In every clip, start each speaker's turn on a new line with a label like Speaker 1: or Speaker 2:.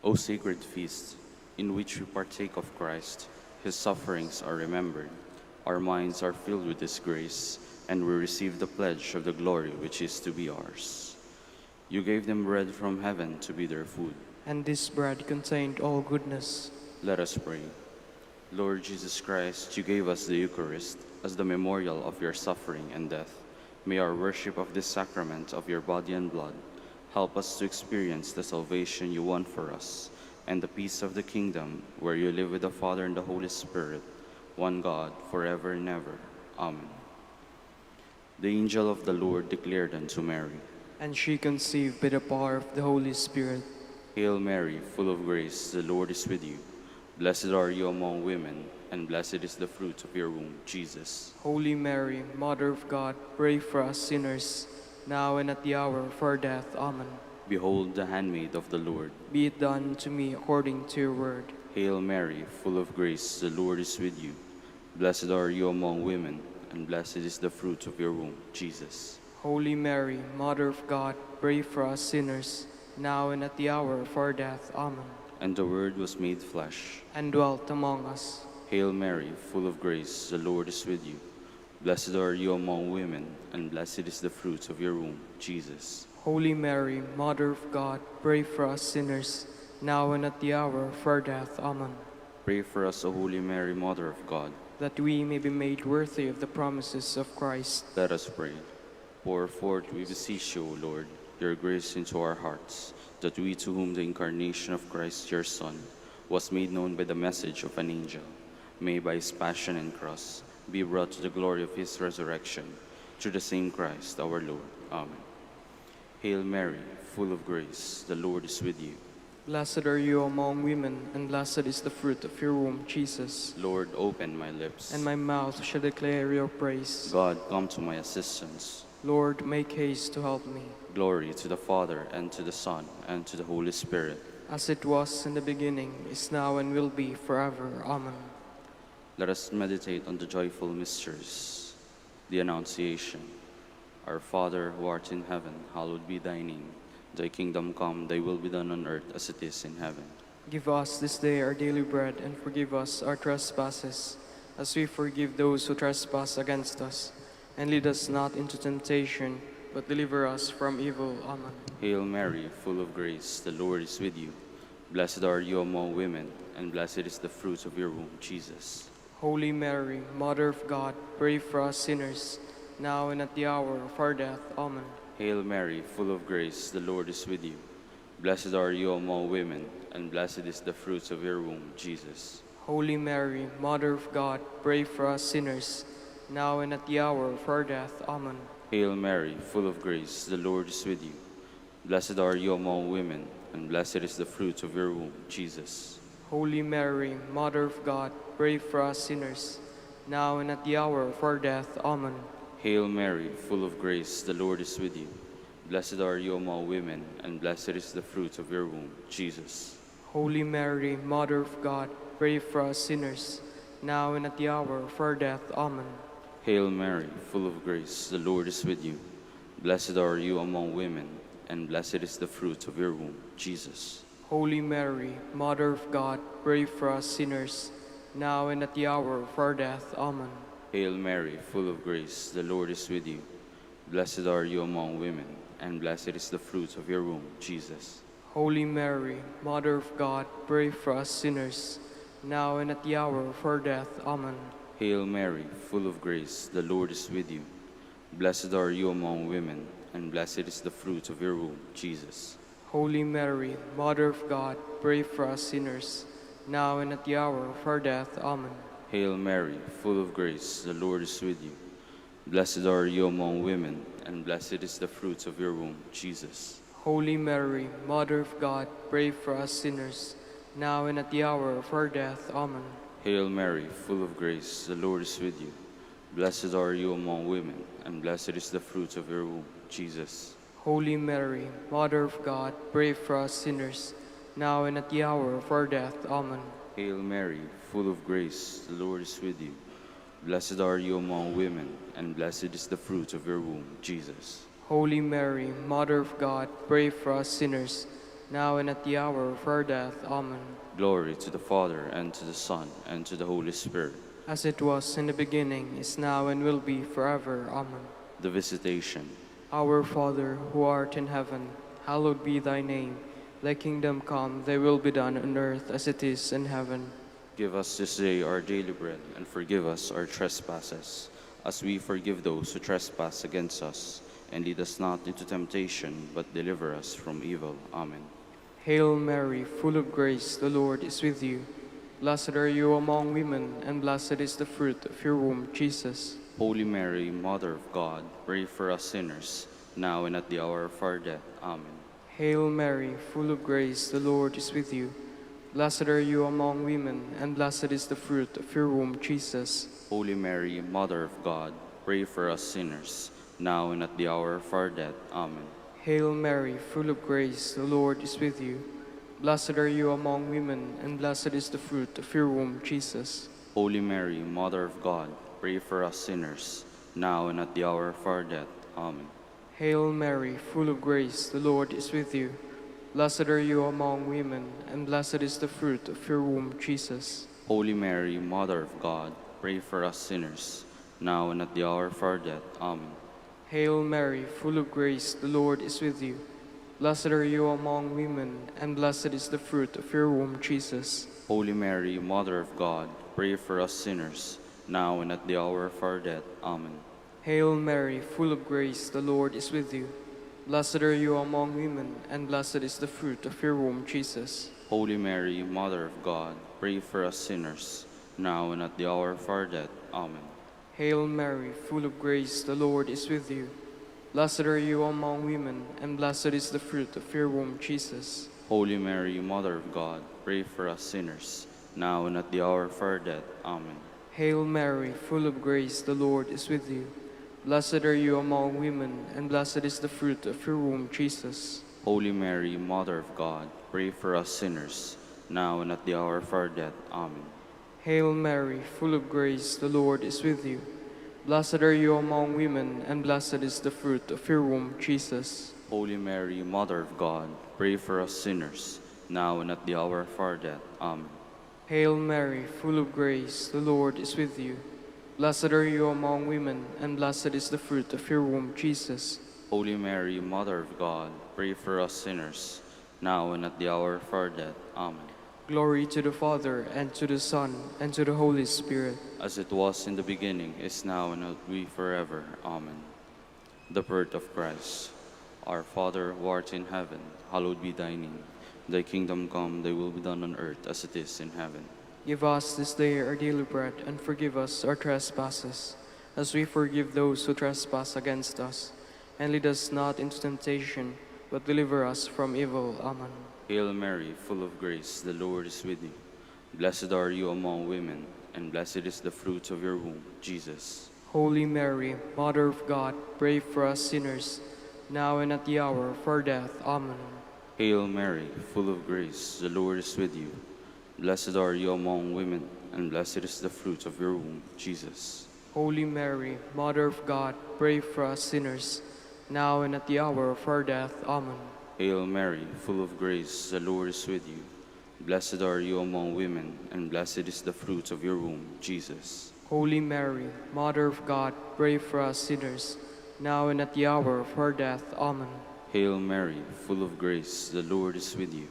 Speaker 1: O sacred feast, in which we partake of Christ, his sufferings are remembered, our minds are filled with his grace, and we receive the pledge of the glory which is to be ours. You gave them bread from heaven to be their food.
Speaker 2: And this bread contained all goodness.
Speaker 1: Let us pray. Lord Jesus Christ, you gave us the Eucharist as the memorial of your suffering and death. May our worship of this sacrament of your body and blood help us to experience the salvation you won for us and the peace of the kingdom where you live with the Father and the Holy Spirit, one God, forever and ever. Amen. The angel of the Lord declared unto Mary,
Speaker 2: And she conceived by the power of the Holy Spirit.
Speaker 1: Hail Mary, full of grace, the Lord is with you. Blessed are you among women, and blessed is the fruit of your womb, Jesus.
Speaker 2: Holy Mary, Mother of God, pray for us sinners, now and at the hour of our death. Amen.
Speaker 1: Behold the handmaid of the Lord.
Speaker 2: Be it done to me according to your word.
Speaker 1: Hail Mary, full of grace, the Lord is with you. Blessed are you among women, and blessed is the fruit of your womb, Jesus.
Speaker 2: Holy Mary, Mother of God, pray for us sinners, now and at the hour of our death. Amen.
Speaker 1: And the Word was made flesh,
Speaker 2: and dwelt among us.
Speaker 1: Hail Mary, full of grace, the Lord is with you. Blessed are you among women, and blessed is the fruit of your womb, Jesus.
Speaker 2: Holy Mary, Mother of God, pray for us sinners, now and at the hour of our death. Amen.
Speaker 1: Pray for us, O Holy Mary, Mother of God,
Speaker 2: that we may be made worthy of the promises of Christ.
Speaker 1: Let us pray. Pour forth, we beseech you, O Lord, your grace into our hearts, that we, to whom the incarnation of Christ your Son was made known by the message of an angel, may by his passion and cross be brought to the glory of his resurrection, through the same Christ our Lord. Amen. Hail Mary, full of grace, the Lord is with you.
Speaker 2: Blessed are you among women, and blessed is the fruit of your womb, Jesus.
Speaker 1: Lord, open my lips,
Speaker 2: and my mouth shall declare your praise.
Speaker 1: God, come to my assistance.
Speaker 2: Lord, make haste to help me.
Speaker 1: Glory to the Father, and to the Son, and to the Holy Spirit.
Speaker 2: As it was in the beginning, is now, and will be forever. Amen.
Speaker 1: Let us meditate on the joyful mysteries. The Annunciation. Our Father, who art in heaven, hallowed be thy name. Thy kingdom come, thy will be done on earth as it is in heaven.
Speaker 2: Give us this day our daily bread, and forgive us our trespasses, as we forgive those who trespass against us. And lead us not into temptation, but deliver us from evil. Amen.
Speaker 1: Hail Mary, full of grace, the Lord is with you. Blessed are you among women, and blessed is the fruit of your womb, Jesus.
Speaker 2: Holy Mary, Mother of God, pray for us sinners, now and at the hour of our death. Amen.
Speaker 1: Hail Mary, full of grace, the Lord is with you. Blessed are you among women, and blessed is the fruit of your womb, Jesus.
Speaker 2: Holy Mary, Mother of God, pray for us sinners, now and at the hour of our death. Amen.
Speaker 1: Hail Mary, full of grace, the Lord is with you. Blessed are you among women, and blessed is the fruit of your womb, Jesus.
Speaker 2: Holy Mary, Mother of God, pray for us sinners, now and at the hour of our death. Amen.
Speaker 1: Hail Mary, full of grace, the Lord is with you. Blessed are you among women, and blessed is the fruit of your womb, Jesus.
Speaker 2: Holy Mary, Mother of God, pray for us sinners, now and at the hour of our death. Amen.
Speaker 1: Hail Mary, full of grace, the Lord is with you. Blessed are you among women, and blessed is the fruit of your womb, Jesus.
Speaker 2: Holy Mary, Mother of God, pray for us sinners, now and at the hour of our death. Amen.
Speaker 1: Hail Mary, full of grace, the Lord is with you. Blessed are you among women, and blessed is the fruit of your womb, Jesus.
Speaker 2: Holy Mary, Mother of God, pray for us sinners, now and at the hour of our death. Amen.
Speaker 1: Hail Mary, full of grace, the Lord is with you. Blessed are you among women, and blessed is the fruit of your womb, Jesus.
Speaker 2: Holy Mary, Mother of God, pray for us sinners, now and at the hour of our death. Amen.
Speaker 1: Hail Mary, full of grace, the Lord is with you. Blessed are you among women, and blessed is the fruit of your womb, Jesus.
Speaker 2: Holy Mary, Mother of God, pray for us sinners, now and at the hour of our death. Amen.
Speaker 1: Hail Mary, full of grace, the Lord is with you. Blessed are you among women, and blessed is the fruit of your womb, Jesus.
Speaker 2: Holy Mary, Mother of God, pray for us sinners, now and at the hour of our death. Amen.
Speaker 1: Hail Mary, full of grace, the Lord is with you. Blessed are you among women, and blessed is the fruit of your womb, Jesus.
Speaker 2: Holy Mary, Mother of God, pray for us sinners, now and at the hour of our death. Amen.
Speaker 1: Glory to the Father, and to the Son, and to the Holy Spirit.
Speaker 2: As it was in the beginning, is now, and will be forever. Amen.
Speaker 1: The Visitation.
Speaker 2: Our Father, who art in heaven, hallowed be thy name. Thy kingdom come, thy will be done on earth as it is in heaven.
Speaker 1: Give us this day our daily bread, and forgive us our trespasses, as we forgive those who trespass against us. And lead us not into temptation, but deliver us from evil. Amen.
Speaker 2: Hail Mary, full of grace, the Lord is with you. Blessed are you among women, and blessed is the fruit of your womb, Jesus.
Speaker 1: Holy Mary, Mother of God, pray for us sinners, now and at the hour of our death. Amen.
Speaker 2: Hail Mary, full of grace, the Lord is with you. Blessed are you among women, and blessed is the fruit of your womb, Jesus.
Speaker 1: Holy Mary, Mother of God, pray for us sinners, now and at the hour of our death. Amen.
Speaker 2: Hail Mary, full of grace, the Lord is with you. Blessed are you among women, and blessed is the fruit of your womb, Jesus.
Speaker 1: Holy Mary, Mother of God, pray for us sinners, now and at the hour of our death. Amen.
Speaker 2: Hail Mary, full of grace, the Lord is with you. Blessed are you among women, and blessed is the fruit of your womb, Jesus.
Speaker 1: Holy Mary, Mother of God, pray for us sinners, now and at the hour of our death. Amen.
Speaker 2: Hail Mary, full of grace, the Lord is with you. Blessed are you among women, and blessed is the fruit of your womb, Jesus.
Speaker 1: Holy Mary, Mother of God, pray for us sinners, now and at the hour of our death. Amen.
Speaker 2: Hail Mary, full of grace, the Lord is with you. Blessed are you among women, and blessed is the fruit of your womb, Jesus.
Speaker 1: Holy Mary, Mother of God, pray for us sinners, now and at the hour of our death. Amen.
Speaker 2: Hail Mary, full of grace, the Lord is with you. Blessed are you among women, and blessed is the fruit of your womb, Jesus.
Speaker 1: Holy Mary, Mother of God, pray for us sinners, now and at the hour of our death. Amen.
Speaker 2: Hail Mary, full of grace, the Lord is with you. Blessed are you among women, and blessed is the fruit of your womb, Jesus.
Speaker 1: Holy Mary, Mother of God, pray for us sinners, now and at the hour of our death. Amen.
Speaker 2: Hail Mary, full of grace, the Lord is with you. Blessed are you among women, and blessed is the fruit of your womb, Jesus.
Speaker 1: Holy Mary, Mother of God, pray for us sinners, now and at the hour of our death. Amen.
Speaker 2: Hail Mary, full of grace, the Lord is with you. Blessed are you among women, and blessed is the fruit of your womb, Jesus.
Speaker 1: Holy Mary, Mother of God, pray for us sinners, now and at the hour of our death. Amen.
Speaker 2: Glory to the Father, and to the Son, and to the Holy Spirit.
Speaker 1: As it was in the beginning, is now, and will be forever. Amen. The birth of Christ. Our Father, who art in heaven, hallowed be thy name. Thy kingdom come, thy will be done on earth as it is in heaven.
Speaker 2: Give us this day our daily bread, and forgive us our trespasses, as we forgive those who trespass against us. And lead us not into temptation, but deliver us from evil. Amen.
Speaker 1: Hail Mary, full of grace, the Lord is with you. Blessed are you among women, and blessed is the fruit of your womb, Jesus.
Speaker 2: Holy Mary, Mother of God, pray for us sinners, now and at the hour of our death. Amen.
Speaker 1: Hail Mary, full of grace, the Lord is with you. Blessed are you among women, and blessed is the fruit of your womb, Jesus.
Speaker 2: Holy Mary, Mother of God, pray for us sinners, now and at the hour of our death. Amen.
Speaker 1: Hail Mary, full of grace, the Lord is with you. Blessed are you among women, and blessed is the fruit of your womb, Jesus.
Speaker 2: Holy Mary, Mother of God, pray for us sinners, now and at the hour of our death. Amen.
Speaker 1: Hail Mary, full of grace, the Lord is with you.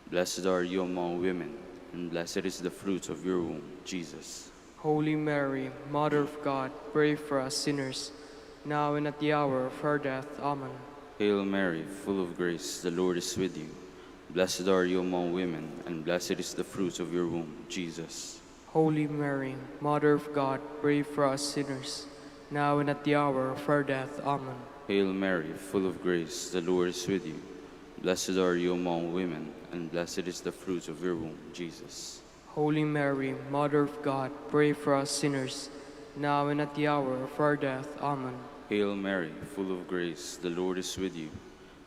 Speaker 1: Blessed are you among women, and blessed is the fruit of your womb, Jesus.
Speaker 2: Holy Mary, Mother of God, pray for us sinners, now and at the hour of our death. Amen.
Speaker 1: Hail Mary, full of grace, the Lord is with you. Blessed are you among women, and blessed is the fruit of your womb, Jesus.
Speaker 2: Holy Mary, Mother of God, pray for us sinners, now and at the hour of our death. Amen.
Speaker 1: Hail Mary, full of grace, the Lord is with you. Blessed are you among women, and blessed is the fruit of your womb, Jesus.
Speaker 2: Holy Mary, Mother of God, pray for us sinners, now and at the hour of our death. Amen.
Speaker 1: Hail Mary, full of grace, the Lord is with you.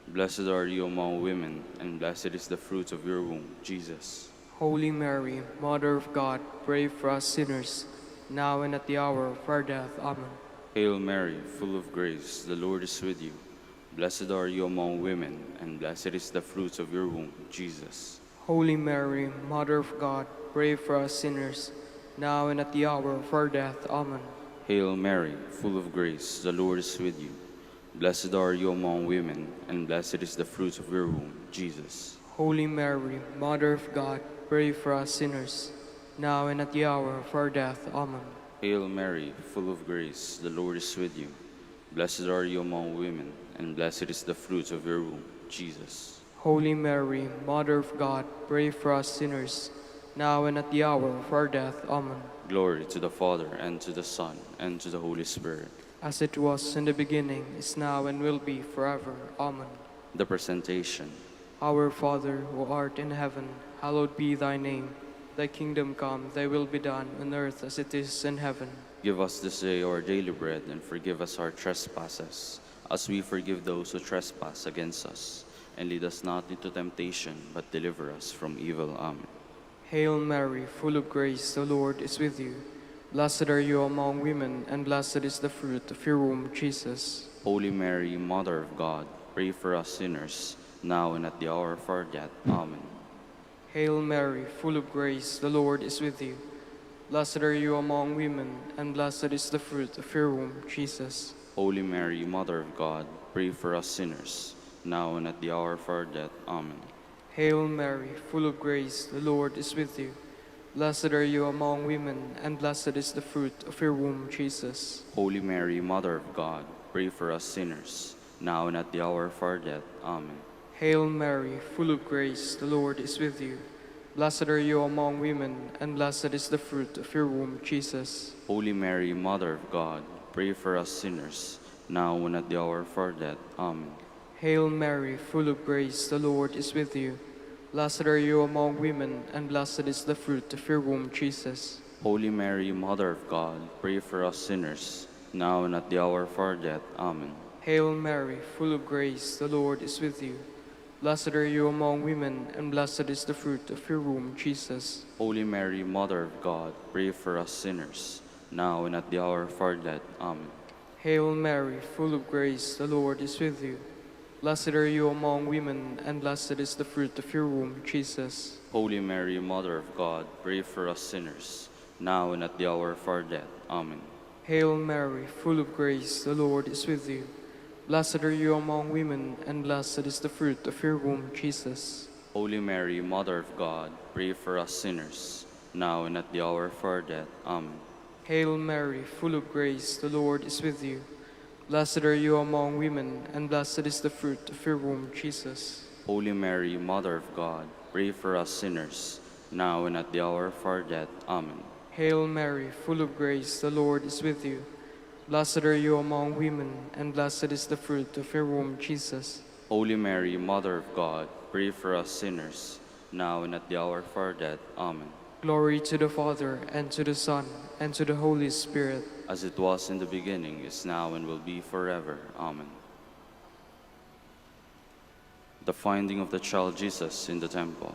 Speaker 1: Blessed are you among women, and blessed is the fruit of your womb, Jesus.
Speaker 2: Holy Mary, Mother of God, pray for us sinners, now and at the hour of our death. Amen.
Speaker 1: Hail Mary, full of grace, the Lord is with you. Blessed are you among women, and blessed is the fruit of your womb, Jesus.
Speaker 2: Holy Mary, Mother of God, pray for us sinners, now and at the hour of our death. Amen.
Speaker 1: Hail Mary, full of grace, the Lord is with you. Blessed are you among women, and blessed is the fruit of your womb, Jesus.
Speaker 2: Holy Mary, Mother of God, pray for us sinners, now and at the hour of our death. Amen.
Speaker 1: Hail Mary, full of grace, the Lord is with you. Blessed are you among women, and blessed is the fruit of your womb, Jesus.
Speaker 2: Holy Mary, Mother of God, pray for us sinners, now and at the hour of our death. Amen.
Speaker 1: Glory to the Father, and to the Son, and to the Holy Spirit.
Speaker 2: As it was in the beginning, is now, and will be forever. Amen.
Speaker 1: The Presentation.
Speaker 2: Our Father, who art in heaven, hallowed be thy name. Thy kingdom come, thy will be done, on earth as it is in heaven.
Speaker 1: Give us this day our daily bread, and forgive us our trespasses, as we forgive those who trespass against us. And lead us not into temptation, but deliver us from evil. Amen.
Speaker 2: Hail Mary, full of grace, the Lord is with you. Blessed are you among women, and blessed is the fruit of your womb, Jesus.
Speaker 1: Holy Mary, Mother of God, pray for us sinners, now and at the hour of our death. Amen.
Speaker 2: Hail Mary, full of grace, the Lord is with you. Blessed are you among women, and blessed is the fruit of your womb, Jesus.
Speaker 1: Holy Mary, Mother of God, pray for us sinners, now and at the hour of our death. Amen.
Speaker 2: Hail Mary, full of grace, the Lord is with you. Blessed are you among women, and blessed is the fruit of your womb, Jesus.
Speaker 1: Holy Mary, Mother of God, pray for us sinners, now and at the hour of our death. Amen.
Speaker 2: Hail Mary, full of grace, the Lord is with you. Blessed are you among women, and blessed is the fruit of your womb, Jesus.
Speaker 1: Holy Mary, Mother of God, pray for us sinners, now and at the hour of our death. Amen.
Speaker 2: Hail Mary, full of grace, the Lord is with you. Blessed are you among women, and blessed is the fruit of your womb, Jesus.
Speaker 1: Holy Mary, Mother of God, pray for us sinners, now and at the hour of our death. Amen.
Speaker 2: Hail Mary, full of grace, the Lord is with you. Blessed are you among women, and blessed is the fruit of your womb, Jesus.
Speaker 1: Holy Mary, Mother of God, pray for us sinners, now and at the hour of our death. Amen.
Speaker 2: Hail Mary, full of grace, the Lord is with you. Blessed are you among women, and blessed is the fruit of your womb, Jesus.
Speaker 1: Holy Mary, Mother of God, pray for us sinners, now and at the hour of our death. Amen.
Speaker 2: Hail Mary, full of grace, the Lord is with you. Blessed are you among women, and blessed is the fruit of your womb, Jesus.
Speaker 1: Holy Mary, Mother of God, pray for us sinners, now and at the hour of our death. Amen.
Speaker 2: Hail Mary, full of grace, the Lord is with you. Blessed are you among women, and blessed is the fruit of your womb, Jesus.
Speaker 1: Holy Mary, Mother of God, pray for us sinners, now and at the hour of our death. Amen.
Speaker 2: Hail Mary, full of grace, the Lord is with you. Blessed are you among women, and blessed is the fruit of your womb, Jesus.
Speaker 1: Holy Mary, Mother of God, pray for us sinners, now and at the hour of our death. Amen.
Speaker 2: Glory to the Father, and to the Son, and to the Holy Spirit.
Speaker 1: As it was in the beginning, is now, and will be forever. Amen. The finding of the child Jesus in the temple.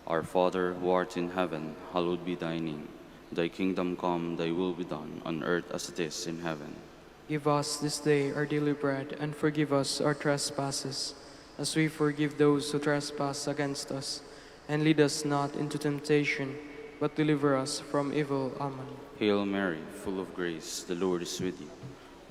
Speaker 1: Our Father, who art in heaven, hallowed be thy name. Thy kingdom come, thy will be done, on earth as it is in heaven.
Speaker 2: Give us this day our daily bread, and forgive us our trespasses, as we forgive those who trespass against us. And lead us not into temptation, but deliver us from evil. Amen.
Speaker 1: Hail Mary, full of grace, the Lord is with you.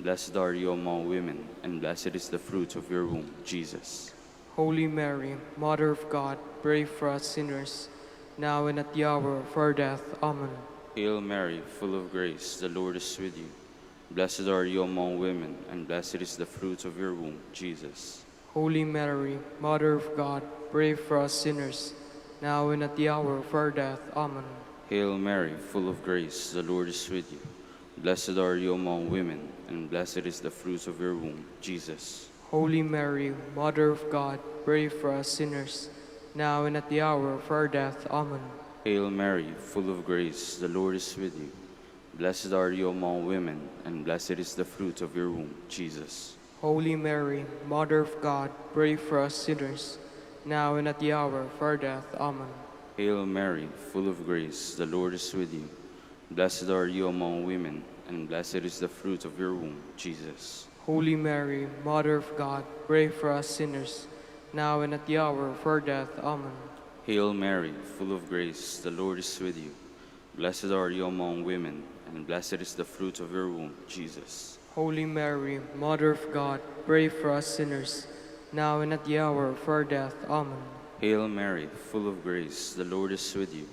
Speaker 1: Blessed are you among women, and blessed is the fruit of your womb, Jesus.
Speaker 2: Holy Mary, Mother of God, pray for us sinners, now and at the hour of our death. Amen.
Speaker 1: Hail Mary, full of grace, the Lord is with you. Blessed are you among women, and blessed is the fruit of your womb, Jesus.
Speaker 2: Holy Mary, Mother of God, pray for us sinners, now and at the hour of our death. Amen.
Speaker 1: Hail Mary, full of grace, the Lord is with you. Blessed are you among women, and blessed is the fruit of your womb, Jesus.
Speaker 2: Holy Mary, Mother of God, pray for us sinners, now and at the hour of our death. Amen.
Speaker 1: Hail Mary, full of grace, the Lord is with you. Blessed are you among women, and blessed is the fruit of your womb, Jesus.
Speaker 2: Holy Mary, Mother of God, pray for us sinners, now and at the hour of our death. Amen.
Speaker 1: Hail Mary, full of grace, the Lord is with you. Blessed are you among women, and blessed is the fruit of your womb, Jesus.
Speaker 2: Holy Mary, Mother of God, pray for us sinners, now and at the hour of our death. Amen.
Speaker 1: Hail Mary, full of grace, the Lord is with you. Blessed are you among women, and blessed is the fruit of your womb, Jesus.
Speaker 2: Holy Mary, Mother of God, pray for us sinners, now and at the hour of our death. Amen.
Speaker 1: Hail Mary, full of grace, the Lord is with you.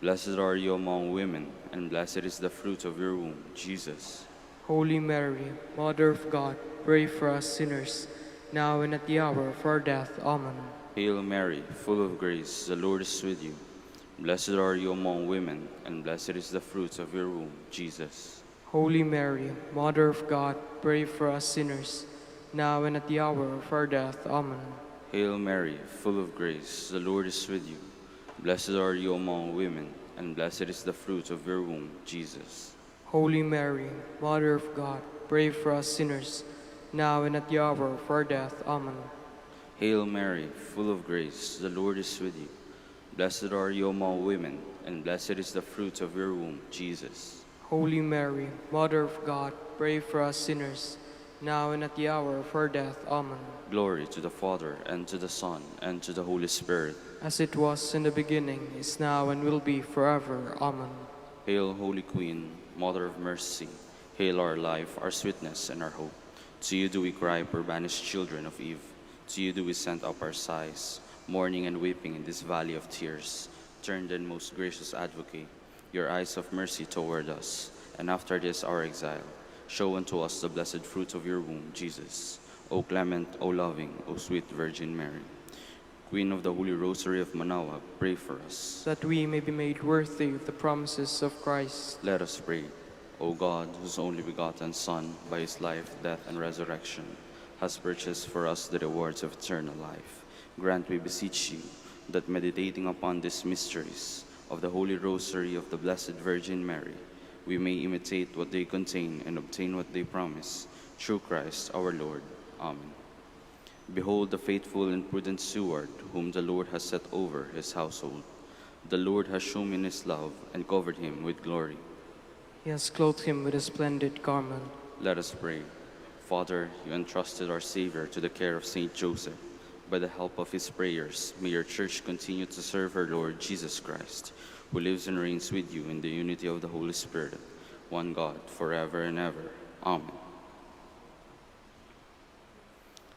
Speaker 1: Blessed are you among women, and blessed is the fruit of your womb, Jesus.
Speaker 2: Holy Mary, Mother of God, pray for us sinners, now and at the hour of our death. Amen.
Speaker 1: Hail Mary, full of grace, the Lord is with you. Blessed are you among women, and blessed is the fruit of your womb, Jesus.
Speaker 2: Holy Mary, Mother of God, pray for us sinners, now and at the hour of our death. Amen.
Speaker 1: Hail Mary, full of grace, the Lord is with you. Blessed are you among women, and blessed is the fruit of your womb, Jesus.
Speaker 2: Holy Mary, Mother of God, pray for us sinners, now and at the hour of our death. Amen.
Speaker 1: Hail Mary, full of grace, the Lord is with you. Blessed are you among women, and blessed is the fruit of your womb, Jesus.
Speaker 2: Holy Mary, Mother of God, pray for us sinners, now and at the hour of our death. Amen.
Speaker 1: Glory to the Father, and to the Son, and to the Holy Spirit.
Speaker 2: As it was in the beginning, is now, and will be forever. Amen.
Speaker 1: Hail, Holy Queen, Mother of Mercy. Hail our life, our sweetness, and our hope. To you do we cry, poor banished children of Eve. To you do we send up our sighs, mourning and weeping in this valley of tears. Turn then, most gracious Advocate, your eyes of mercy toward us, and after this our exile, show unto us the blessed fruit of your womb, Jesus. O clement, O loving, O sweet Virgin Mary. Queen of the Holy Rosary of Manaoag, pray for us.
Speaker 2: That we may be made worthy of the promises of Christ.
Speaker 1: Let us pray. O God, whose only begotten Son, by his life, death, and resurrection, has purchased for us the rewards of eternal life, grant, we beseech you, that meditating upon these mysteries of the Holy Rosary of the Blessed Virgin Mary, we may imitate what they contain and obtain what they promise, through Christ our Lord. Amen. Behold the faithful and prudent steward, whom the Lord has set over his household. The Lord has shown him his love, and covered him with glory.
Speaker 2: He has clothed him with a splendid garment.
Speaker 1: Let us pray. Father, you entrusted our Savior to the care of Saint Joseph. By the help of his prayers, may your Church continue to serve her Lord Jesus Christ, who lives and reigns with you in the unity of the Holy Spirit, one God, forever and ever. Amen.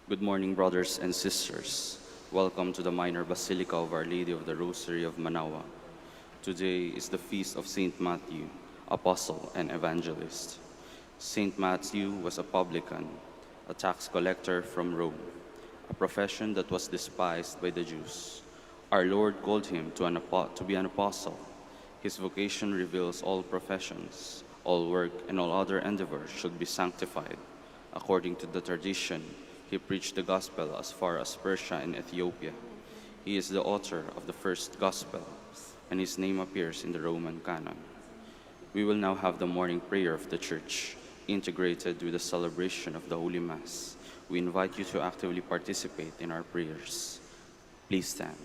Speaker 1: Good morning, brothers and sisters. Welcome to the Minor Basilica of Our Lady of the Rosary of Manaoag. Today is the feast of Saint Matthew, Apostle and Evangelist. Saint Matthew was a publican, a tax collector from Rome, a profession that was despised by the Jews. Our Lord called him to be an apostle. His vocation reveals all professions, all work, and all other endeavors should be sanctified. According to the tradition, he preached the gospel as far as Persia and Ethiopia. He is the author of the first gospel, and his name appears in the Roman canon. We will now have the morning prayer of the Church, integrated with the celebration of the Holy Mass. We invite you to actively participate in our prayers. Please stand.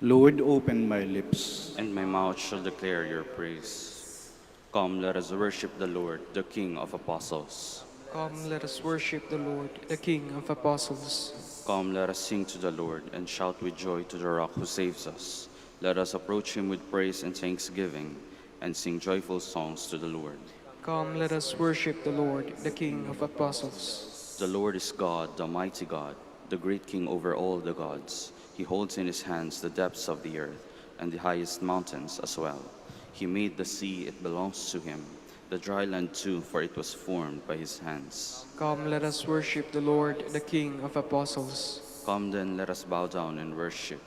Speaker 3: Lord, open my lips.
Speaker 1: And my mouth shall declare your praise. Come, let us worship the Lord, the King of Apostles.
Speaker 2: Come, let us worship the Lord, the King of Apostles.
Speaker 1: Come, let us sing to the Lord, and shout with joy to the Rock who saves us. Let us approach him with praise and thanksgiving, and sing joyful songs to the Lord.
Speaker 2: Come, let us worship the Lord, the King of Apostles.
Speaker 1: The Lord is God, the mighty God, the great King over all the gods. He holds in his hands the depths of the earth, and the highest mountains as well. He made the sea, it belongs to him, the dry land too, for it was formed by his hands.
Speaker 2: Come, let us worship the Lord, the King of Apostles.
Speaker 1: Come then, let us bow down and worship,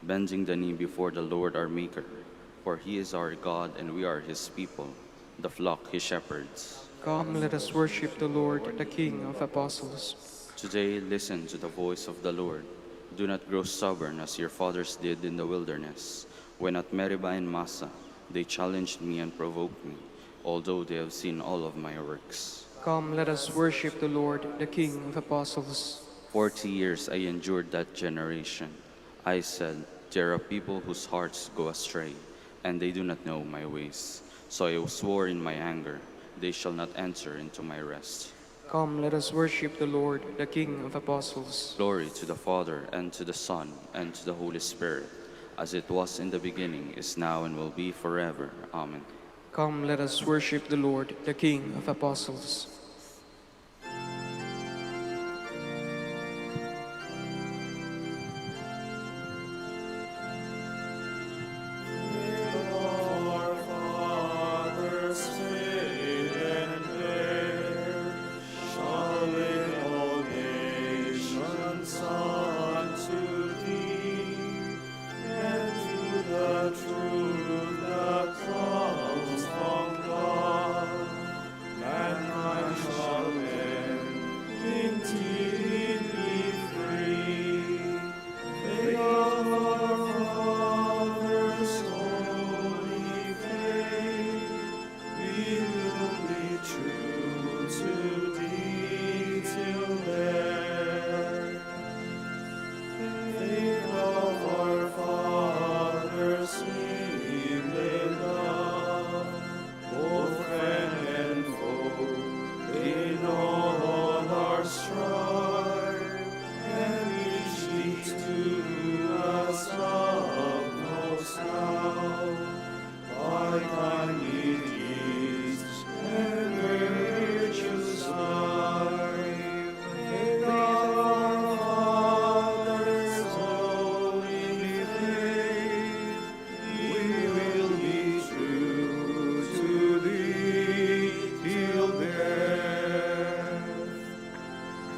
Speaker 1: bending the knee before the Lord our Maker. For he is our God, and we are his people, the flock he shepherds.
Speaker 2: Come, let us worship the Lord, the King of apostles.
Speaker 1: Today, listen to the voice of the Lord. Do not grow stubborn as your fathers did in the wilderness, when at Meribah and Massa they challenged me and provoked me, although they have seen all of my works.
Speaker 2: Come, let us worship the Lord, the King of apostles.
Speaker 1: 40 years I endured that generation. I said, there are people whose hearts go astray, and they do not know my ways. So I swore in my anger, they shall not enter into my rest.
Speaker 2: Come, let us worship the Lord, the King of apostles.
Speaker 1: Glory to the Father, and to the Son, and to the Holy Spirit, as it was in the beginning, is now, and will be forever. Amen.
Speaker 2: Come, let us worship the Lord, the King of apostles.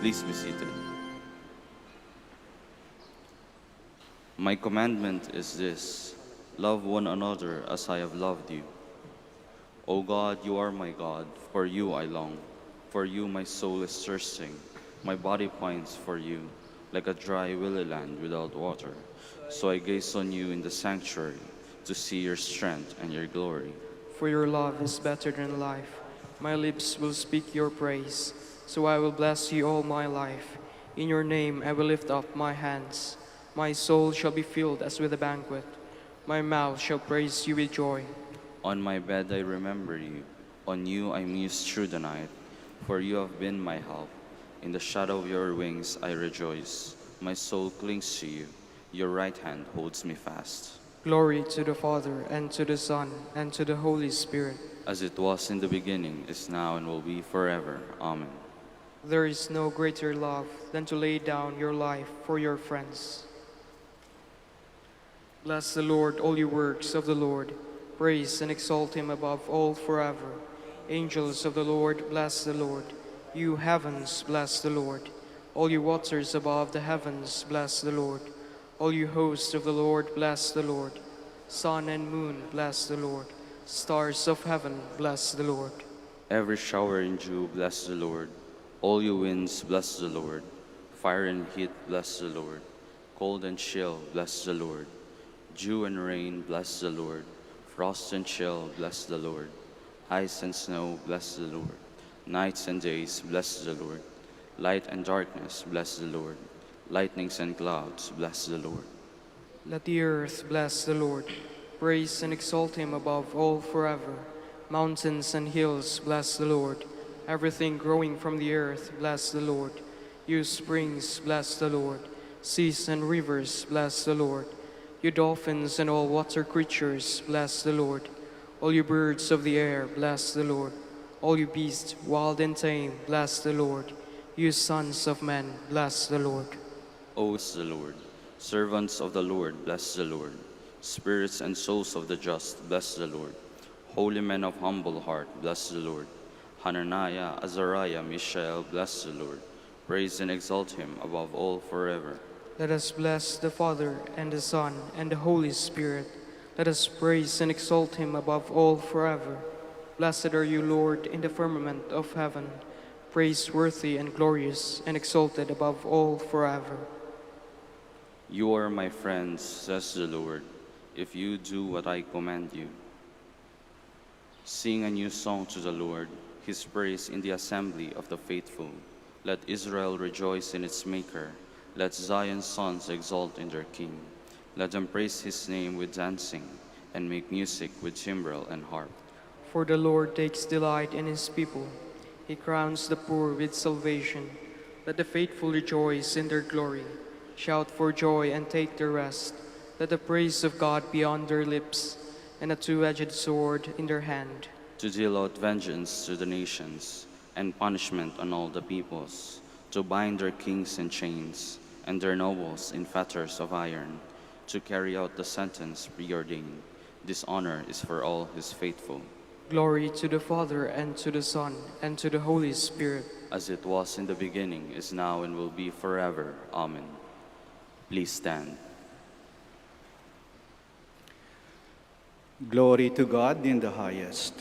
Speaker 1: Please be seated. My commandment is this: love one another as I have loved you. O God, you are my God, for you I long. For you my soul is thirsting, my body pines for you, like a dry willow land without water. So I gaze on you in the sanctuary, to see your strength and your glory.
Speaker 2: For your love is better than life. My lips will speak your praise. So I will bless you all my life. In your name I will lift up my hands. My soul shall be filled as with a banquet. My mouth shall praise you with joy.
Speaker 1: On my bed I remember you. On you I muse through the night. For you have been my help. In the shadow of your wings I rejoice. My soul clings to you. Your right hand holds me fast.
Speaker 2: Glory to the Father, and to the Son, and to the Holy Spirit.
Speaker 1: As it was in the beginning, is now, and will be forever. Amen.
Speaker 2: There is no greater love than to lay down your life for your friends. Bless the Lord, all you works of the Lord. Praise and exalt him above all forever. Angels of the Lord, bless the Lord. You heavens, bless the Lord. All you waters above the heavens, bless the Lord. All you hosts of the Lord, bless the Lord. Sun and moon, bless the Lord. Stars of heaven, bless the Lord.
Speaker 1: Every shower and dew, bless the Lord. All you winds, bless the Lord. Fire and heat, bless the Lord. Cold and chill, bless the Lord. Dew and rain, bless the Lord. Frost and chill, bless the Lord. Ice and snow, bless the Lord. Nights and days, bless the Lord. Light and darkness, bless the Lord. Lightnings and clouds, bless the Lord.
Speaker 2: Let the earth bless the Lord. Praise and exalt him above all forever. Mountains and hills, bless the Lord. Everything growing from the earth, bless the Lord. You springs, bless the Lord. Seas and rivers, bless the Lord. You dolphins and all water creatures, bless the Lord. All you birds of the air, bless the Lord. All you beasts, wild and tame, bless the Lord. You sons of men, bless the Lord.
Speaker 1: O is the Lord. Servants of the Lord, bless the Lord. Spirits and souls of the just, bless the Lord. Holy men of humble heart, bless the Lord. Hananiah, Azariah, Mishael, bless the Lord. Praise and exalt him above all forever.
Speaker 2: Let us bless the Father, and the Son, and the Holy Spirit. Let us praise and exalt him above all forever. Blessed are you, Lord, in the firmament of heaven, praiseworthy and glorious, and exalted above all forever.
Speaker 1: You are my friends, says the Lord, if you do what I command you. Sing a new song to the Lord, his praise in the assembly of the faithful. Let Israel rejoice in its Maker. Let Zion's sons exult in their King. Let them praise his name with dancing, and make music with timbrel and harp.
Speaker 2: For the Lord takes delight in his people. He crowns the poor with salvation. Let the faithful rejoice in their glory. Shout for joy and take their rest. Let the praise of God be on their lips, and a two-edged sword in their hand,
Speaker 1: To deal out vengeance to the nations, and punishment on all the peoples, to bind their kings in chains, and their nobles in fetters of iron, to carry out the sentence preordained. This honor is for all his faithful.
Speaker 2: Glory to the Father, and to the Son, and to the Holy Spirit.
Speaker 1: As it was in the beginning, is now, and will be forever. Amen. Please stand.
Speaker 3: Glory to God in the highest.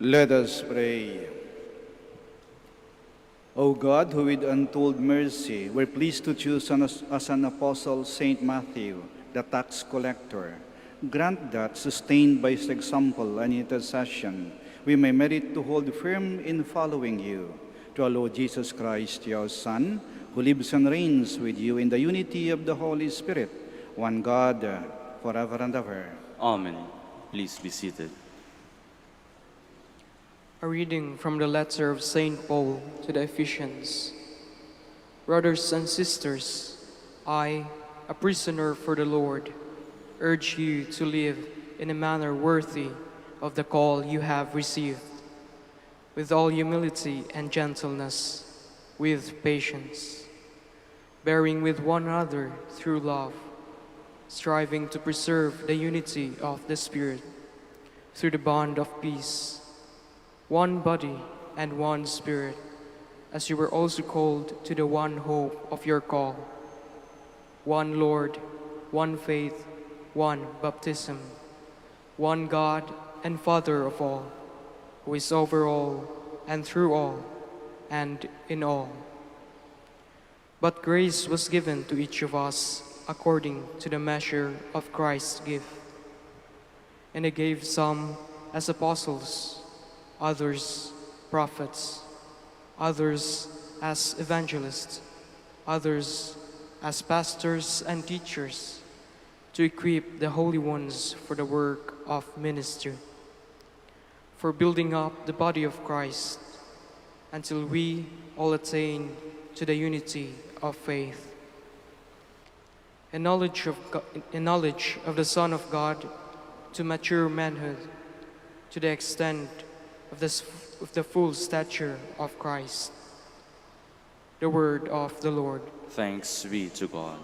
Speaker 3: Let us pray. O God, who with untold mercy were pleased to choose as an apostle Saint Matthew, the tax collector, grant that, sustained by his example and intercession, we may merit to hold firm in following you. Through our Lord Jesus Christ, your Son, who lives and reigns with you in the unity of the Holy Spirit, one God, forever and ever.
Speaker 1: Amen. Please be seated.
Speaker 2: A reading from the letter of St. Paul to the Ephesians. Brothers and sisters, I, a prisoner for the Lord, urge you to live in a manner worthy of the call you have received, with all humility and gentleness, with patience, bearing with one another through love, striving to preserve the unity of the Spirit through the bond of peace. One body and one Spirit, as you were also called to the one hope of your call. One Lord, one faith, one baptism, one God and Father of all, who is over all and through all and in all. But grace was given to each of us according to the measure of Christ's gift. And He gave some as apostles, others prophets, others as evangelists, others as pastors and teachers, to equip the holy ones for the work of ministry, for building up the body of Christ, until we all attain to the unity of faith and knowledge of the Son of God, to mature manhood, to the extent of the full stature of Christ. The word of the Lord.
Speaker 1: Thanks be to God.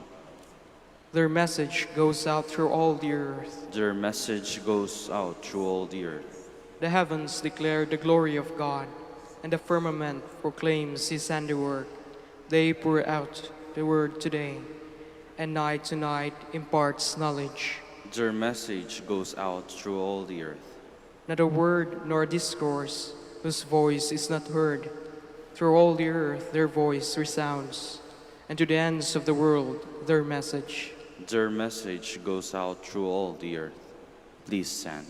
Speaker 2: Their message goes out through all the earth.
Speaker 1: Their message goes out through all the earth.
Speaker 2: The heavens declare the glory of God, and the firmament proclaims His handiwork. They pour out the word today, and night to night imparts knowledge.
Speaker 1: Their message goes out through all the earth.
Speaker 2: Not a word nor a discourse whose voice is not heard. Through all the earth their voice resounds, and to the ends of the world their message.
Speaker 1: Their message goes out through all the earth. Please stand.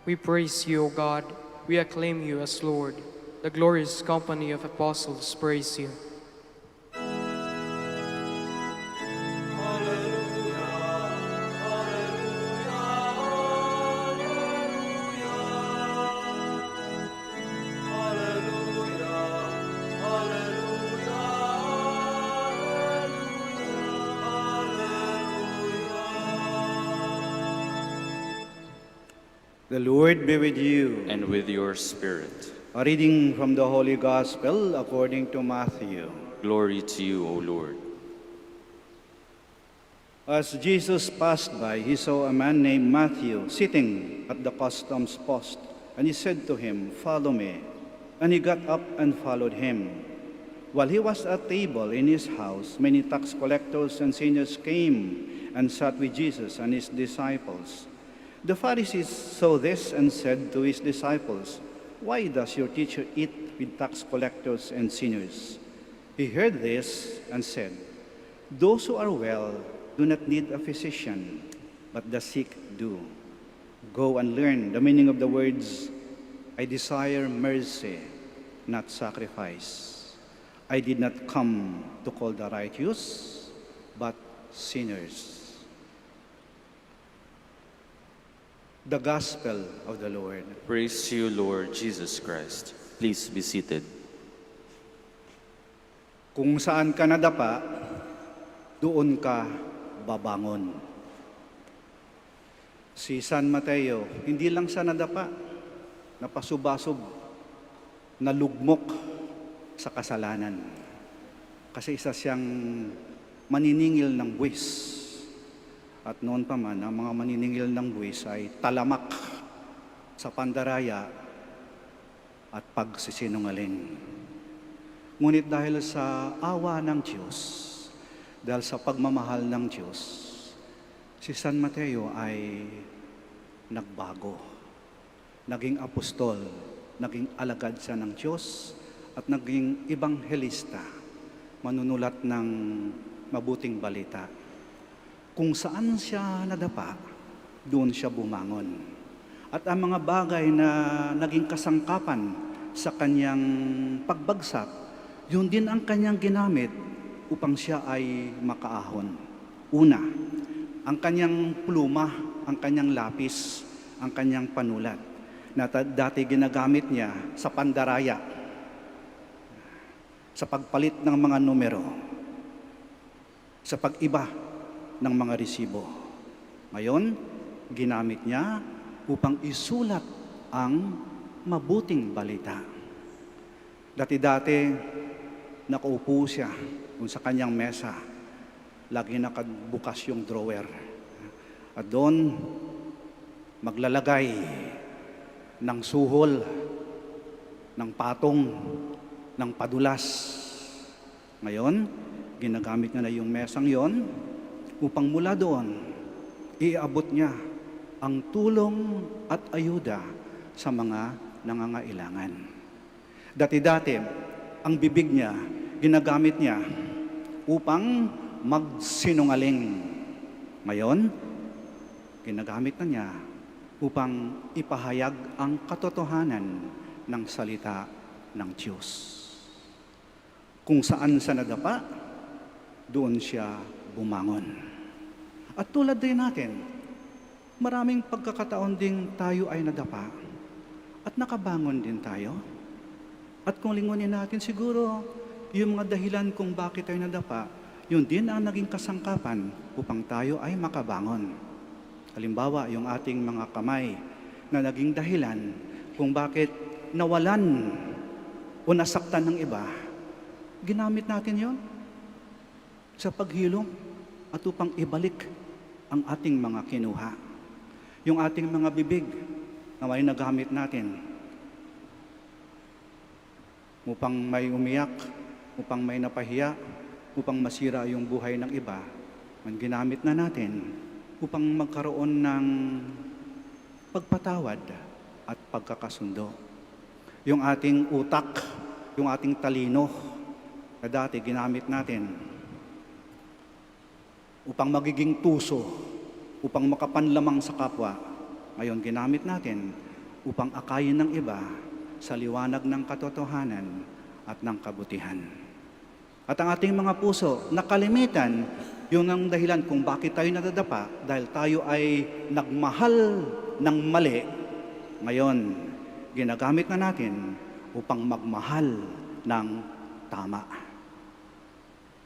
Speaker 2: We praise you, O God. We acclaim you as Lord. The glorious company of apostles praise you.
Speaker 3: The Lord be with you.
Speaker 1: And with your spirit.
Speaker 3: A reading from the Holy Gospel according to Matthew.
Speaker 1: Glory to you, O Lord.
Speaker 3: As Jesus passed by, he saw a man named Matthew sitting at the customs post, and he said to him, "Follow me." And he got up and followed him. While he was at table in his house, many tax collectors and sinners came and sat with Jesus and his disciples. The Pharisees saw this and said to his disciples, "Why does your teacher eat with tax collectors and sinners?" He heard this and said, "Those who are well do not need a physician, but the sick do. Go and learn the meaning of the words, 'I desire mercy, not sacrifice.' I did not come to call the righteous, but sinners." The Gospel of the Lord.
Speaker 1: Praise to you, Lord Jesus Christ. Please be seated.
Speaker 3: Kung saan ka nadapa, doon ka babangon. Si San Mateo, hindi lang sa nadapa, napasubasub, nalugmok sa kasalanan. Kasi isa siyang maniningil ng buwis. At noon pa man, ang mga maniningil ng buwis ay talamak sa pandaraya at pagsisinungaling. Ngunit dahil sa awa ng Diyos, dahil sa pagmamahal ng Diyos, si San Mateo ay nagbago. Naging apostol, naging alagad siya ng Diyos, at naging ebanghelista, manunulat ng mabuting balita. Kung saan siya nadapa, doon siya bumangon. At ang mga bagay na naging kasangkapan sa kanyang pagbagsak, yun din ang kanyang ginamit upang siya ay makaahon. Una, ang kanyang pluma, ang kanyang lapis, ang kanyang panulat, na dati ginagamit niya sa pandaraya, sa pagpalit ng mga numero, sa pag-iba ng mga resibo. Ngayon, ginamit niya upang isulat ang mabuting balita. Dati-dati, nakaupo siya kung sa kanyang mesa, lagi nakabukas yung drawer. At doon, maglalagay ng suhol, ng patong, ng padulas. Ngayon, ginagamit niya na yung mesang yon upang mula doon, iabot niya ang tulong at ayuda sa mga nangangailangan. Dati-dati, ang bibig niya, ginagamit niya upang magsinungaling. Ngayon, ginagamit na niya upang ipahayag ang katotohanan ng salita ng Diyos. Kung saan sa nadapa, doon siya bumangon. At tulad din natin, maraming pagkakataon ding tayo ay nadapa at nakabangon din tayo. At kung lingunin natin siguro, yung mga dahilan kung bakit tayo nadapa, yun din ang naging kasangkapan upang tayo ay makabangon. Halimbawa, yung ating mga kamay na naging dahilan kung bakit nawalan o nasaktan ng iba, ginamit natin yon sa paghilom at upang ibalik ang ating mga kinuha. Yung ating mga bibig na may nagamit natin upang may umiyak, upang may napahiya, upang masira yung buhay ng iba, man ginamit na natin upang magkaroon ng pagpatawad at pagkakasundo. Yung ating utak, yung ating talino, na dati ginamit natin upang magiging tuso, upang makapanlamang sa kapwa, ngayon ginamit natin upang akayin ng iba sa liwanag ng katotohanan at ng kabutihan. At ang ating mga puso, nakalimitan, yun ang dahilan kung bakit tayo nadadapa, dahil tayo ay nagmahal ng mali. Ngayon, ginagamit na natin upang magmahal ng tama.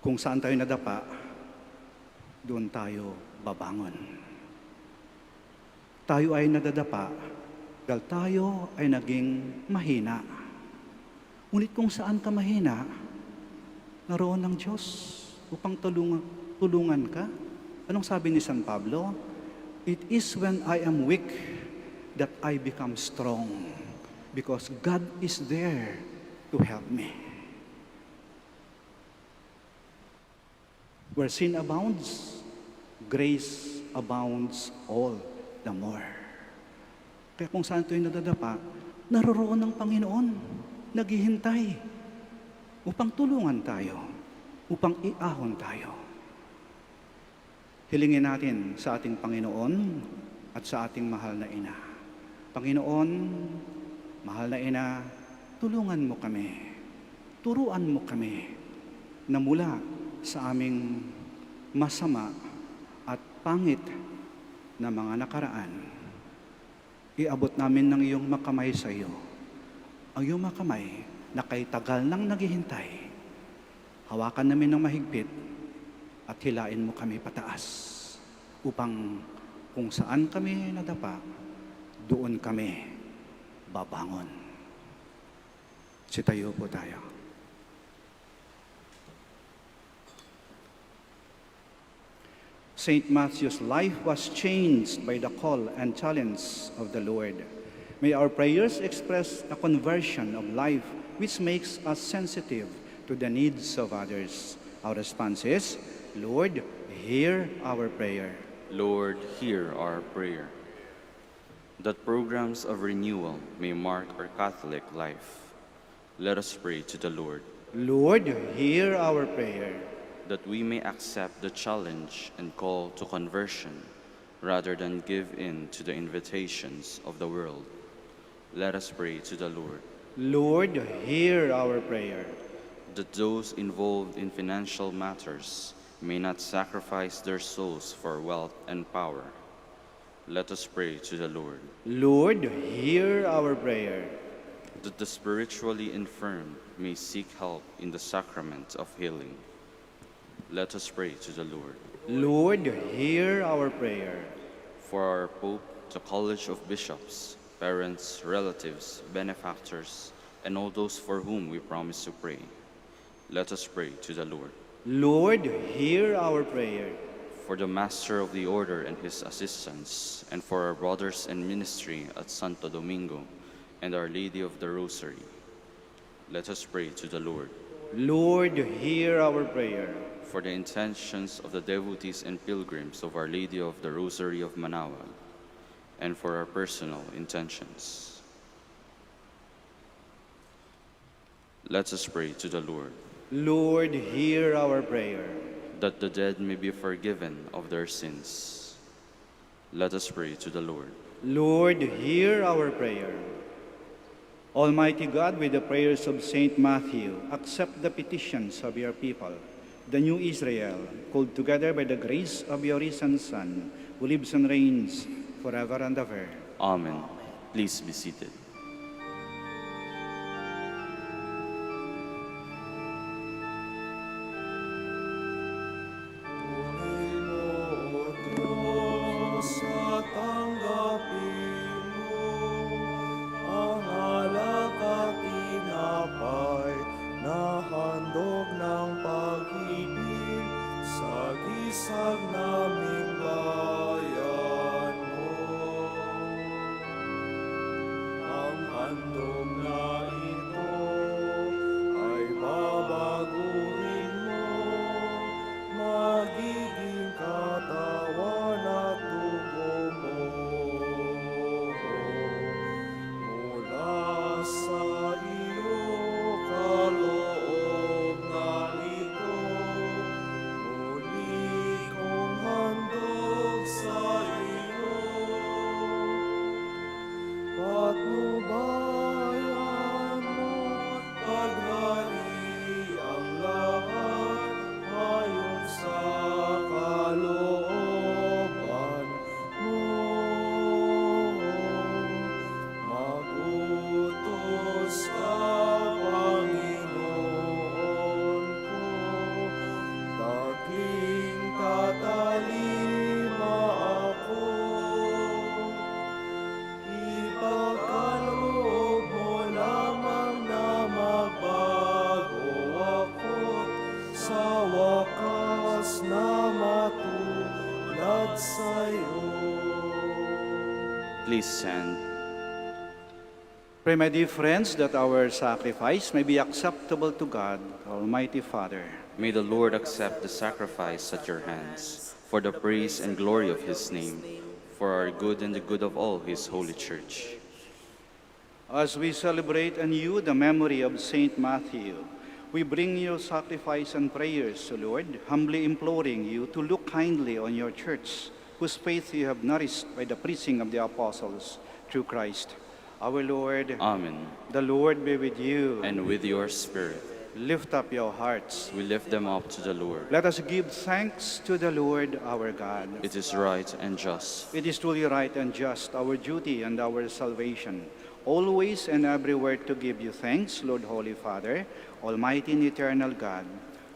Speaker 3: Kung saan tayo nadapa, doon tayo babangon. Tayo ay nadadapa dahil tayo ay naging mahina. Ngunit kung saan ka mahina, naroon ng Diyos upang tulungan ka. Anong sabi ni San Pablo? It is when I am weak that I become strong, because God is there to help me. Where sin abounds, grace abounds all the more. Kaya kung saan tayo nadadapa, naroroon ng Panginoon, naghihintay upang tulungan tayo, upang iahon tayo. Hilingin natin sa ating Panginoon at sa ating mahal na Ina. Panginoon, mahal na Ina, tulungan mo kami, turuan mo kami na mula sa aming masama at pangit na mga nakaraan, iabot namin ng iyong makamay sa iyo. Ang iyong makamay na kay tagal nang naghihintay, hawakan namin ng mahigpit at hilain mo kami pataas upang kung saan kami nadapa, doon kami babangon. Sitayo po tayo. St. Matthew's life was changed by the call and challenge of the Lord. May our prayers express a conversion of life which makes us sensitive to the needs of others. Our response is, Lord, hear our prayer.
Speaker 1: Lord, hear our prayer. That programs of renewal may mark our Catholic life. Let us pray to the Lord.
Speaker 3: Lord, hear our prayer.
Speaker 1: That we may accept the challenge and call to conversion rather than give in to the invitations of the world. Let us pray to the Lord.
Speaker 3: Lord, hear our prayer.
Speaker 1: That those involved in financial matters may not sacrifice their souls for wealth and power. Let us pray to the Lord.
Speaker 3: Lord, hear our prayer.
Speaker 1: That the spiritually infirm may seek help in the sacrament of healing. Let us pray to the Lord.
Speaker 3: Lord, hear our prayer.
Speaker 1: For our Pope, the College of Bishops, parents, relatives, benefactors, and all those for whom we promise to pray, let us pray to the Lord.
Speaker 3: Lord, hear our prayer.
Speaker 1: For the Master of the Order and his assistants, and for our brothers in ministry at Santo Domingo and Our Lady of the Rosary, let us pray to the Lord.
Speaker 3: Lord, hear our prayer.
Speaker 1: For the intentions of the devotees and pilgrims of Our Lady of the Rosary of Manaoag, and for our personal intentions. Let us pray to the Lord.
Speaker 3: Lord, hear our prayer.
Speaker 1: That the dead may be forgiven of their sins. Let us pray to the Lord.
Speaker 3: Lord, hear our prayer. Almighty God, with the prayers of Saint Matthew, accept the petitions of your people, the new Israel, called together by the grace of your risen Son, who lives and reigns forever and ever.
Speaker 1: Amen. Please be seated. Please stand.
Speaker 3: Pray, my dear friends, that our sacrifice may be acceptable to God, Almighty Father.
Speaker 1: May the Lord accept the sacrifice at your hands, for the praise and glory of his name, for our good and the good of all his holy church.
Speaker 3: As we celebrate anew the memory of Saint Matthew, we bring you sacrifice and prayers, O Lord, humbly imploring you to look kindly on your church, whose faith you have nourished by the preaching of the apostles through Christ. Our Lord,
Speaker 1: Amen.
Speaker 3: the Lord be with you.
Speaker 1: And with your spirit,
Speaker 3: Lift up your hearts.
Speaker 1: we lift them up to the Lord.
Speaker 3: Let us give thanks to the Lord our God.
Speaker 1: It is right and just.
Speaker 3: It is truly right and just, our duty and our salvation, always and everywhere to give you thanks, Lord Holy Father, Almighty and eternal God.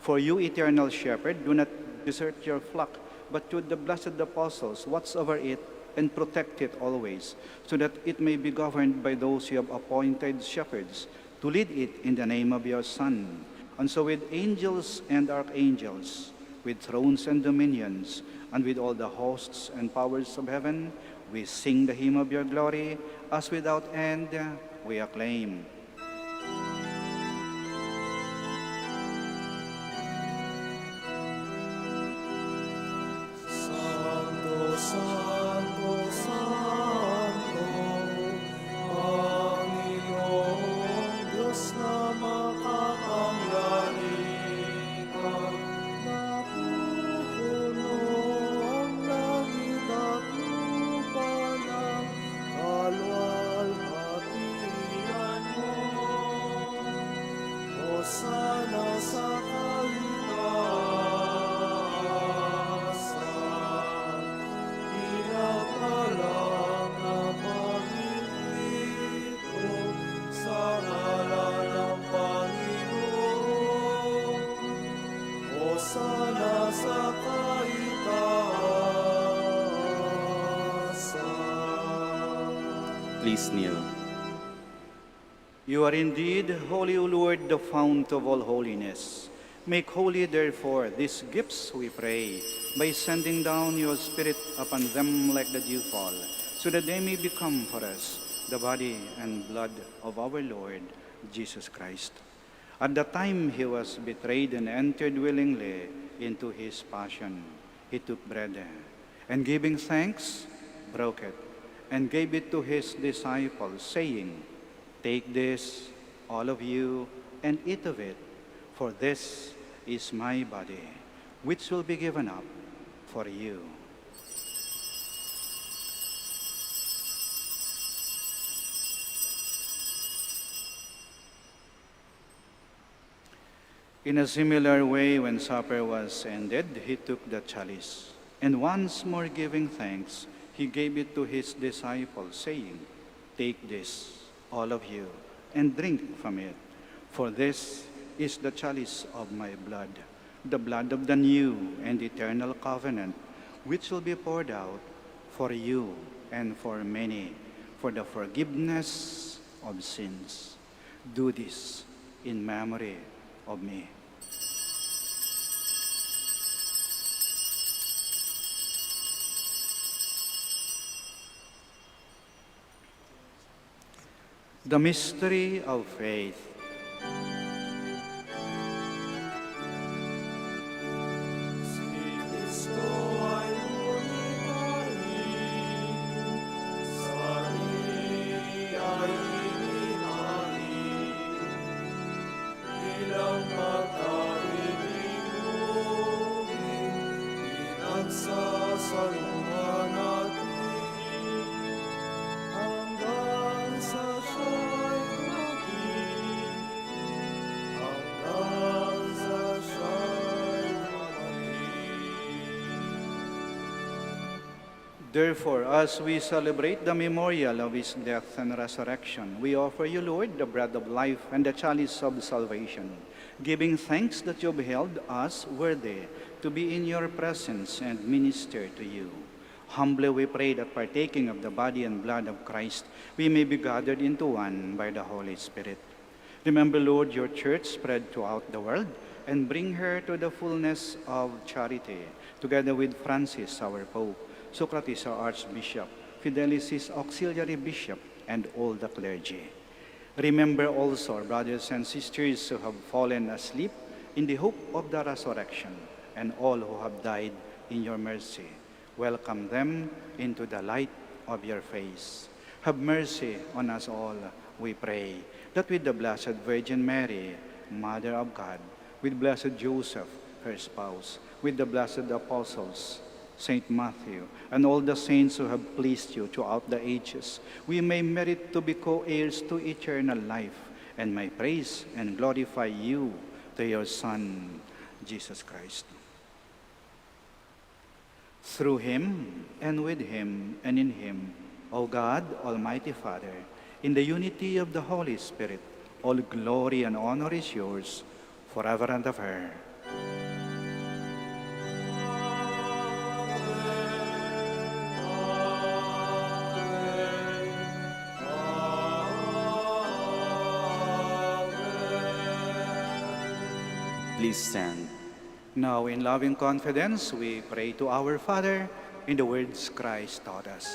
Speaker 3: For you, eternal shepherd, do not desert your flock, but to the blessed apostles, watch over it and protect it always, so that it may be governed by those you have appointed shepherds, to lead it in the name of your Son. And so with angels and archangels, with thrones and dominions, and with all the hosts and powers of heaven, we sing the hymn of your glory, as without end we acclaim.
Speaker 4: Santo, Santo, Santo, Panginoong Diyos na makapangyarihan, napupuno ang langit at lupa ng kaluwalhatian mo. Hosana sa kaitaasan, pinagpalang na Panginoon sa ngalan ng Panginoon. Hosana sa kaitaasan.
Speaker 1: Please kneel.
Speaker 3: You are indeed holy, O Lord, the fount of all holiness. Make holy, therefore, these gifts, we pray, by sending down your Spirit upon them like the dewfall, so that they may become for us the body and blood of our Lord Jesus Christ. At the time he was betrayed and entered willingly into his passion, he took bread, and giving thanks, broke it, and gave it to his disciples, saying, "Take this, all of you, and eat of it, for this is my body, which will be given up for you." In a similar way, when supper was ended, he took the chalice, and once more giving thanks, he gave it to his disciples, saying, "Take this, all of you, and drink from it, for this is the chalice of my blood, the blood of the new and eternal covenant, which will be poured out for you and for many, for the forgiveness of sins. Do this in memory of me." The mystery of faith.
Speaker 4: Si Kristo ay ulitin, sa ay inihain, ilang magkaibigugin, pinagsasaluhan natin, hanggang sa siya'y dumating, hanggang sa siya'y dumating.
Speaker 3: Therefore, as we celebrate the memorial of his death and resurrection, we offer you, Lord, the bread of life and the chalice of salvation, giving thanks that you have held us worthy to be in your presence and minister to you. Humbly we pray that partaking of the body and blood of Christ, we may be gathered into one by the Holy Spirit. Remember, Lord, your church spread throughout the world, and bring her to the fullness of charity, together with Francis, our Pope, Socrates, our Archbishop, Fidelis, his auxiliary bishop, and all the clergy. Remember also our brothers and sisters who have fallen asleep in the hope of the resurrection, and all who have died in your mercy. Welcome them into the light of your face. Have mercy on us all, we pray, that with the Blessed Virgin Mary, Mother of God, with Blessed Joseph, her spouse, with the blessed apostles, Saint Matthew, and all the saints who have pleased you throughout the ages, we may merit to be co-heirs to eternal life, and may praise and glorify you to your Son, Jesus Christ. Through him, and with him, and in him, O God, Almighty Father, in the unity of the Holy Spirit, all glory and honor is yours, forever and ever.
Speaker 1: Please stand.
Speaker 3: Now, in loving confidence, we pray to our Father in the words Christ taught us.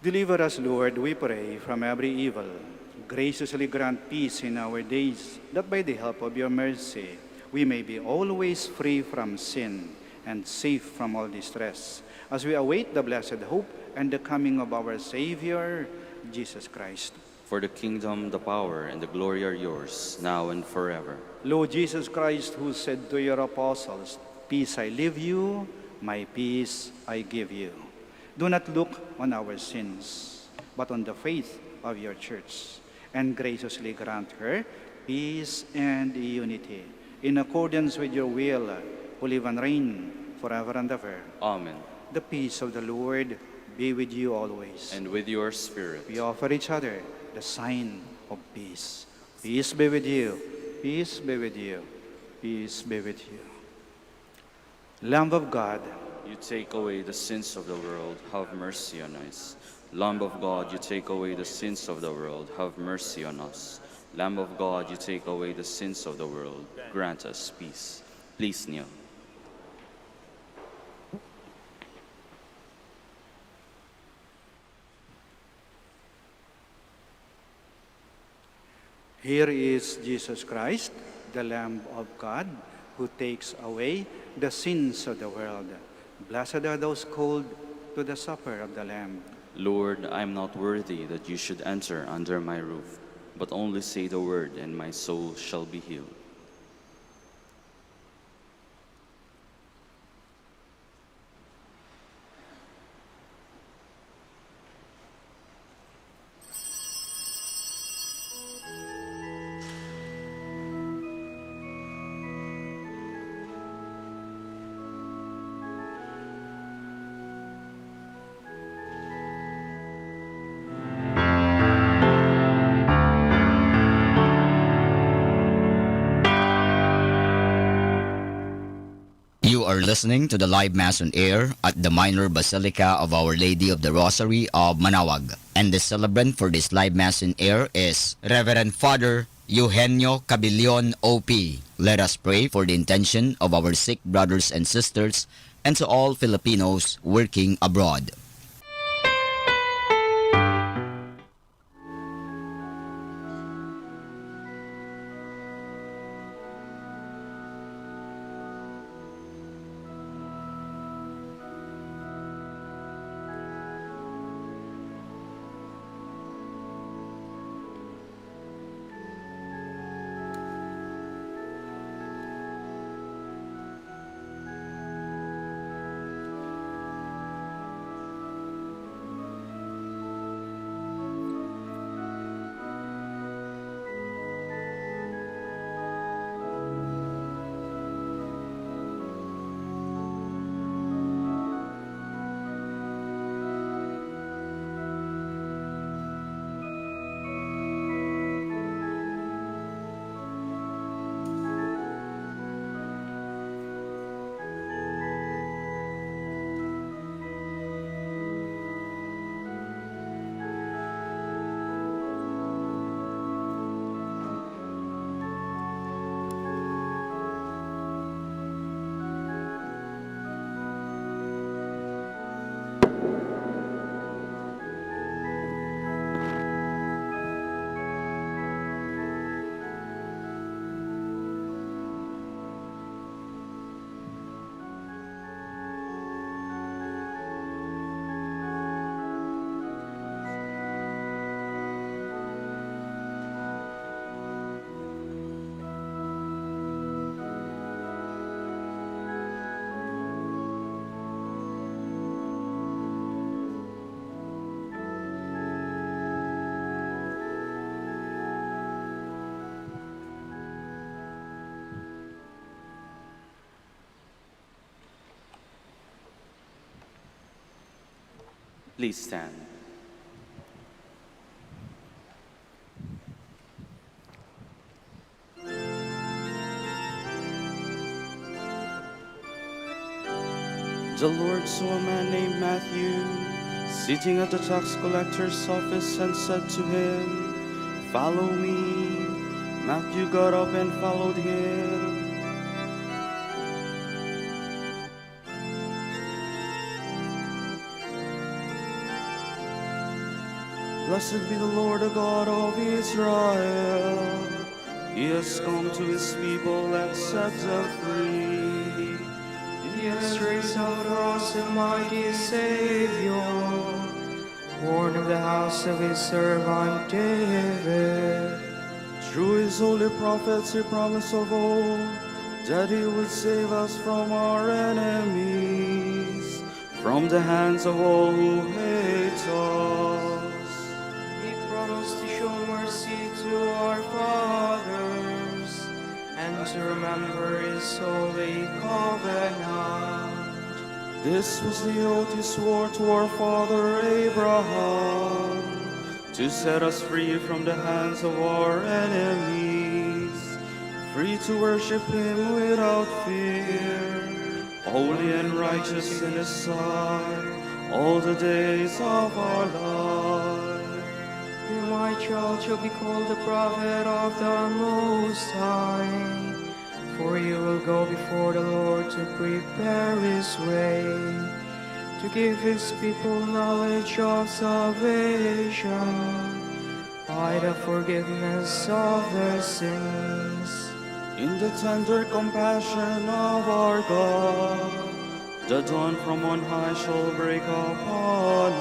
Speaker 3: Deliver us, Lord, we pray, from every evil. Graciously grant peace in our days, that by the help of your mercy, we may be always free from sin and safe from all distress, as we await the blessed hope and the coming of our Savior, Jesus Christ.
Speaker 1: For the kingdom, the power, and the glory are yours, now and forever.
Speaker 3: Lord Jesus Christ, who said to your apostles, "Peace I leave you, my peace I give you." Do not look on our sins, but on the faith of your church, and graciously grant her peace and unity, in accordance with your will, who live and reign forever and ever.
Speaker 1: Amen.
Speaker 3: The peace of the Lord be with you always.
Speaker 1: And with your spirit.
Speaker 3: We offer each other the sign of peace. Peace be with you. Peace be with you. Peace be with you. Lamb of God,
Speaker 1: You take away the sins of the world, have mercy on us. Lamb of God, you take away the sins of the world, have mercy on us. Lamb of God, you take away the sins of the world, grant us peace. Please kneel.
Speaker 3: here is Jesus Christ, the Lamb of God, who takes away the sins of the world. Blessed are those called to the supper of the Lamb.
Speaker 1: Lord, I am not worthy that you should enter under my roof, but only say the word, and my soul shall be healed.
Speaker 5: You are listening to the live Mass on air at the Minor Basilica of Our Lady of the Rosary of Manaoag. And the celebrant for this live Mass on air is Reverend Father Eugenio Cabillon, OP. Let us pray for the intention of our sick brothers and sisters and to all Filipinos working abroad.
Speaker 1: Please stand. The Lord saw a man named Matthew sitting at the tax collector's office and said to him, "Follow me." Matthew got up and followed him. Blessed be the Lord, the God of Israel. He has come to his people and set them free.
Speaker 2: He has raised up for us a mighty Savior, born of the house of his servant David.
Speaker 1: Through his holy prophets he promised of old that he would save us from our enemies, from the hands of all who hate us.
Speaker 2: He promised to show mercy to our fathers and to remember his holy covenant.
Speaker 1: This was the oath he swore to our father Abraham, to set us free from the hands of our enemies, free to worship him without fear, holy and righteous in his sight, all the days of our life.
Speaker 2: You, my child, shall be called the prophet of the Most High, for you will go before the Lord to prepare his way, to give his people knowledge of salvation by the forgiveness of their sins.
Speaker 1: In the tender compassion of our God, the dawn from on high shall break upon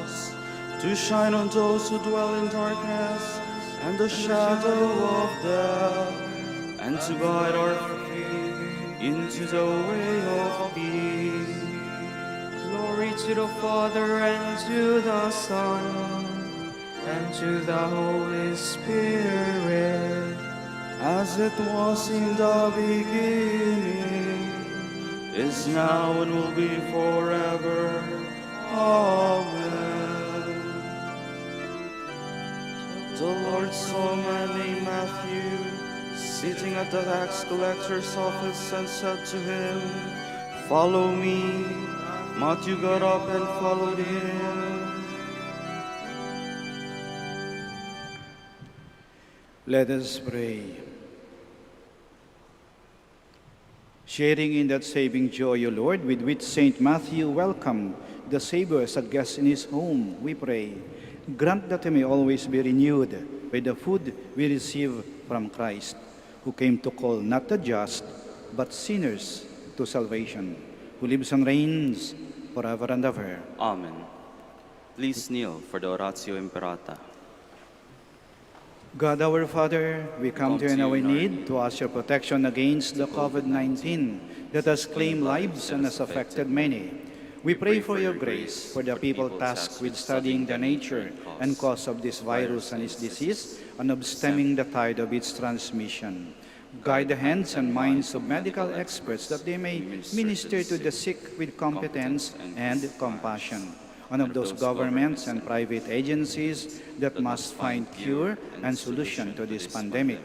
Speaker 1: us, to shine on those who dwell in darkness and the shadow of death, and to guide our feet into the way of peace.
Speaker 2: Glory to the Father, and to the Son, and to the Holy Spirit,
Speaker 1: As it was in the beginning, is now, and will be forever. Amen. The Lord saw a man named Matthew sitting at the tax collector's office and said to him, "Follow me." Matthew got up and followed him.
Speaker 3: Let us pray. Sharing in that saving joy, O Lord, with which Saint Matthew welcomed the Savior as a guest in his home, we pray, grant that we may always be renewed by the food we receive from Christ, who came to call not the just, but sinners to salvation, who lives and reigns forever and ever.
Speaker 1: Amen. Please kneel for the Oratio Imperata.
Speaker 3: God our Father, we come to you in our need to ask your protection against the COVID-19 that has claimed lives and has affected many. We pray for your grace for the people tasked with studying the nature and cause of this virus and its disease, and of stemming the tide of its transmission. Guide the hands and minds of medical experts that they may minister to the sick with competence and compassion. One of those governments and private agencies that must find cure and solution to this pandemic.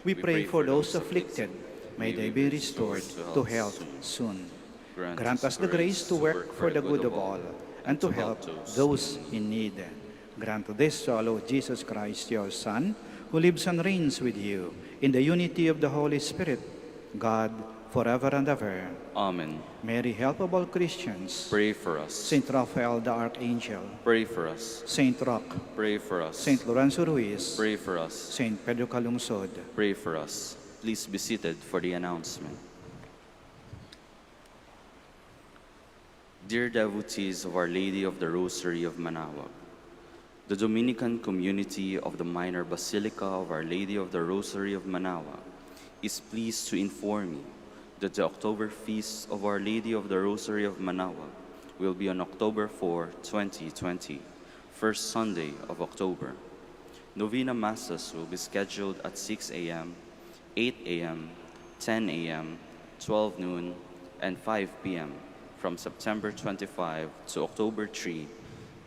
Speaker 3: We pray for those afflicted. May they be restored to health soon. Grant us the grace to work for the good of all and to help those in need. Grant this to our Lord Jesus Christ, your Son, who lives and reigns with you in the unity of the Holy Spirit, God, forever and ever.
Speaker 1: Amen.
Speaker 3: Mary, help of all Christians.
Speaker 1: Pray for us.
Speaker 3: Saint Raphael the Archangel.
Speaker 1: Pray for us.
Speaker 3: Saint Roch.
Speaker 1: Pray for us.
Speaker 3: Saint Lorenzo Ruiz.
Speaker 1: Pray for us.
Speaker 3: Saint Pedro Calungsod.
Speaker 1: Pray for us. Please be seated for the announcement. Dear devotees of Our Lady of the Rosary of Manaoag, the Dominican community of the Minor Basilica of Our Lady of the Rosary of Manaoag is pleased to inform you that the October Feast of Our Lady of the Rosary of Manaoag will be on October 4, 2020, first Sunday of October. Novena Masses will be scheduled at 6 a.m., 8 a.m., 10 a.m., 12 noon, and 5 p.m. from September 25 to October 3,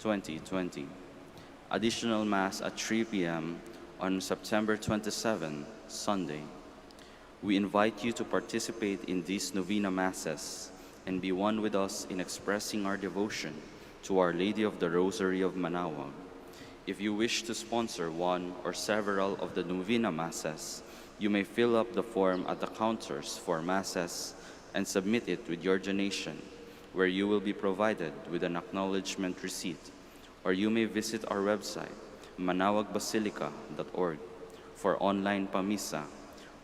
Speaker 1: 2020. Additional Mass at 3 p.m. on September 27, Sunday. We invite you to participate in these Novena Masses and be one with us in expressing our devotion to Our Lady of the Rosary of Manaoag. If you wish to sponsor one or several of the Novena Masses, you may fill up the form at the counters for Masses and submit it with your donation, where you will be provided with an acknowledgement receipt. Or you may visit our website, manaoagbasilica.org, for online pamisa,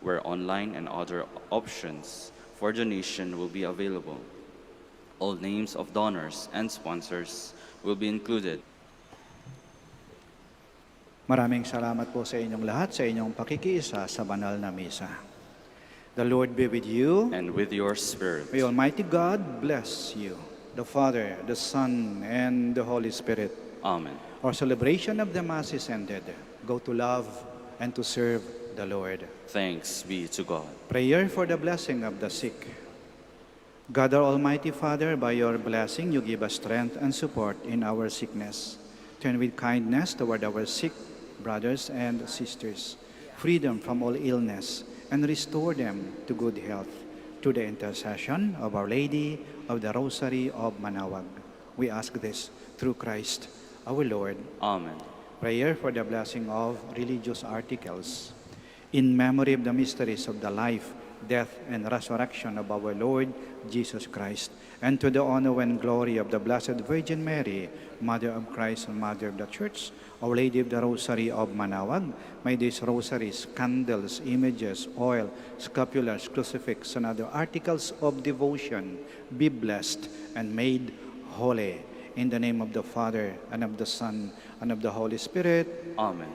Speaker 1: where online and other options for donation will be available. All names of donors and sponsors will be included.
Speaker 3: Maraming salamat po sa inyong lahat sa inyong pakikiisa sa banal na misa. The Lord be with you.
Speaker 1: And with your spirit.
Speaker 3: May Almighty God bless you, the Father, the Son, and the Holy Spirit.
Speaker 1: Amen.
Speaker 3: Our celebration of the Mass is ended. Go to love and to serve the Lord.
Speaker 1: Thanks be to God.
Speaker 3: Prayer for the blessing of the sick. God, our Almighty Father, by your blessing, you give us strength and support in our sickness. Turn with kindness toward our sick brothers and sisters, freedom from all illness, and restore them to good health through the intercession of Our Lady of the Rosary of Manaoag. We ask this through Christ our Lord.
Speaker 1: Amen.
Speaker 3: Prayer for the blessing of religious articles. In memory of the mysteries of the life, death, and resurrection of our Lord Jesus Christ, and to the honor and glory of the Blessed Virgin Mary, Mother of Christ and Mother of the Church, Our Lady of the Rosary of Manaoag, may these rosaries, candles, images, oil, scapulars, crucifix, and other articles of devotion be blessed and made holy. In the name of the Father, and of the Son, and of the Holy Spirit.
Speaker 1: Amen.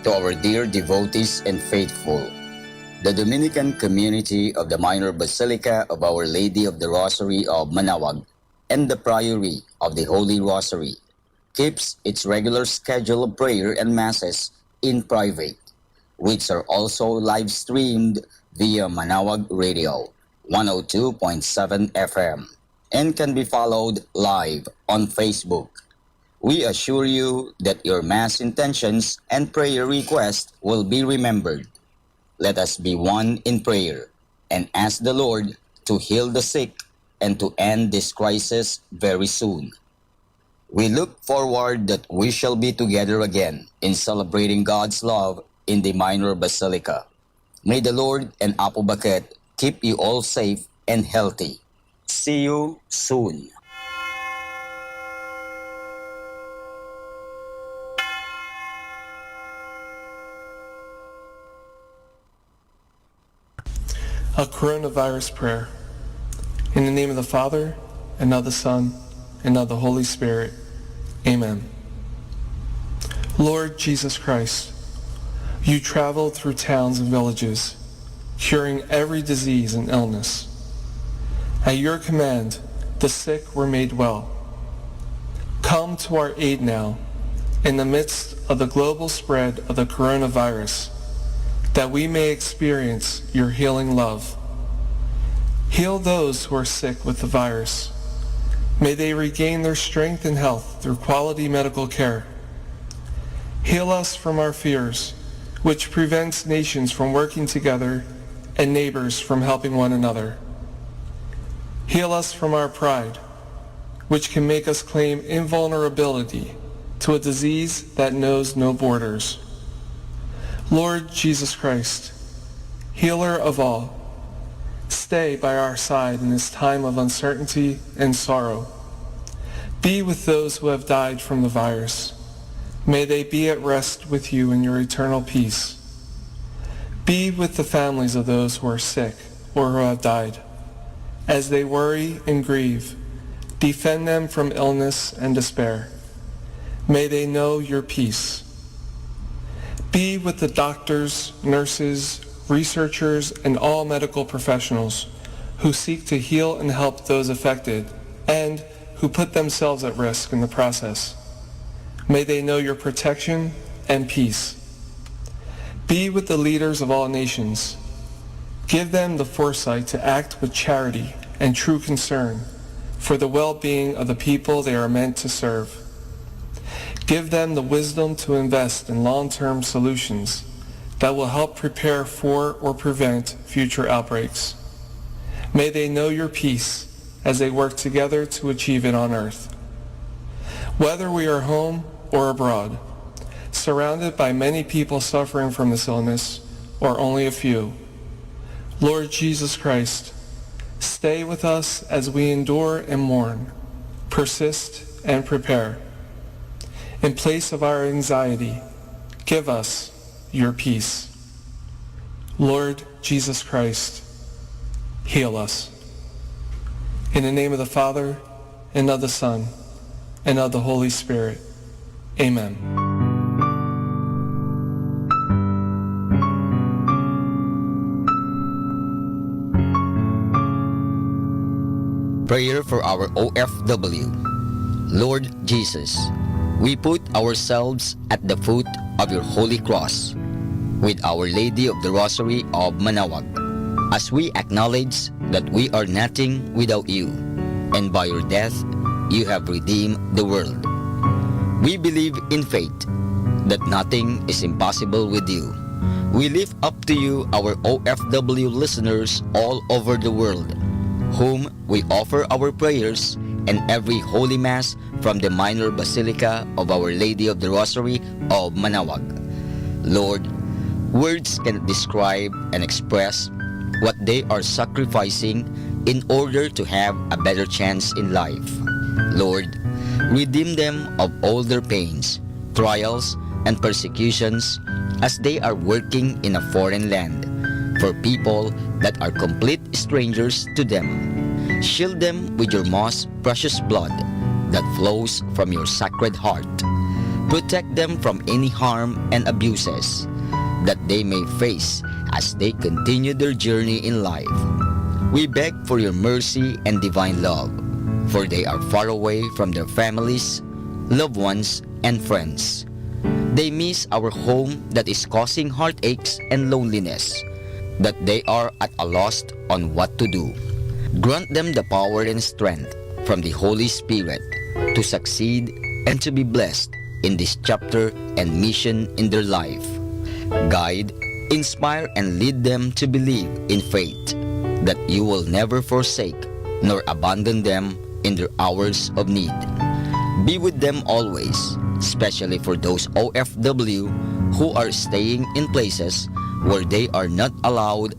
Speaker 5: To our dear devotees and faithful, the Dominican community of the Minor Basilica of Our Lady of the Rosary of Manaoag and the Priory of the Holy Rosary keeps its regular schedule of prayer and masses in private, which are also live streamed via Manaoag Radio 102.7 FM and can be followed live on Facebook. We assure you that your Mass intentions and prayer requests will be remembered. Let us be one in prayer and ask the Lord to heal the sick and to end this crisis very soon. We look forward that we shall be together again in celebrating God's love in the Minor Basilica. May the Lord and Apo Baket keep you all safe and healthy. See you soon.
Speaker 6: A coronavirus prayer. In the name of the Father, and of the Son, and of the Holy Spirit. Amen. Lord Jesus Christ, You traveled through towns and villages, curing every disease and illness. At your command, the sick were made well. Come to our aid now, in the midst of the global spread of the coronavirus, that we may experience your healing love. Heal those who are sick with the virus. May they regain their strength and health through quality medical care. Heal us from our fears, which prevents nations from working together and neighbors from helping one another. Heal us from our pride, which can make us claim invulnerability to a disease that knows no borders. Lord Jesus Christ, healer of all, stay by our side in this time of uncertainty and sorrow. Be with those who have died from the virus. May they be at rest with you in your eternal peace. Be with the families of those who are sick or who have died. As they worry and grieve, defend them from illness and despair. May they know your peace. Be with the doctors, nurses, researchers, and all medical professionals who seek to heal and help those affected and who put themselves at risk in the process. May they know your protection and peace. Be with the leaders of all nations. Give them the foresight to act with charity and true concern for the well-being of the people they are meant to serve. Give them the wisdom to invest in long-term solutions that will help prepare for or prevent future outbreaks. May they know your peace as they work together to achieve it on earth. Whether we are home or abroad, surrounded by many people suffering from this illness, or only a few, Lord Jesus Christ, stay with us as we endure and mourn, persist and prepare. In place of our anxiety, give us your peace. Lord Jesus Christ, heal us. In the name of the Father, and of the Son, and of the Holy Spirit. Amen.
Speaker 5: Prayer for our OFW. Lord Jesus, we put ourselves at the foot of your holy cross with Our Lady of the Rosary of Manaoag, as we acknowledge that we are nothing without you, and by your death you have redeemed the world. We believe in faith that nothing is impossible with you. We lift up to you our OFW listeners all over the world, whom we offer our prayers and every Holy Mass from the Minor Basilica of Our Lady of the Rosary of Manaoag. Lord, words cannot describe and express what they are sacrificing in order to have a better chance in life. Lord, redeem them of all their pains, trials, and persecutions as they are working in a foreign land for people that are complete strangers to them. Shield them with your most precious blood that flows from your sacred heart. Protect them from any harm and abuses that they may face as they continue their journey in life. We beg for your mercy and divine love, for they are far away from their families, loved ones, and friends. They miss our home that is causing heartaches and loneliness, that they are at a loss on what to do. Grant them the power and strength from the Holy Spirit to succeed and to be blessed in this chapter and mission in their life. Guide, inspire, and lead them to believe in faith that you will never forsake nor abandon them in their hours of need. Be with them always, especially for those OFW who are staying in places where they are not allowed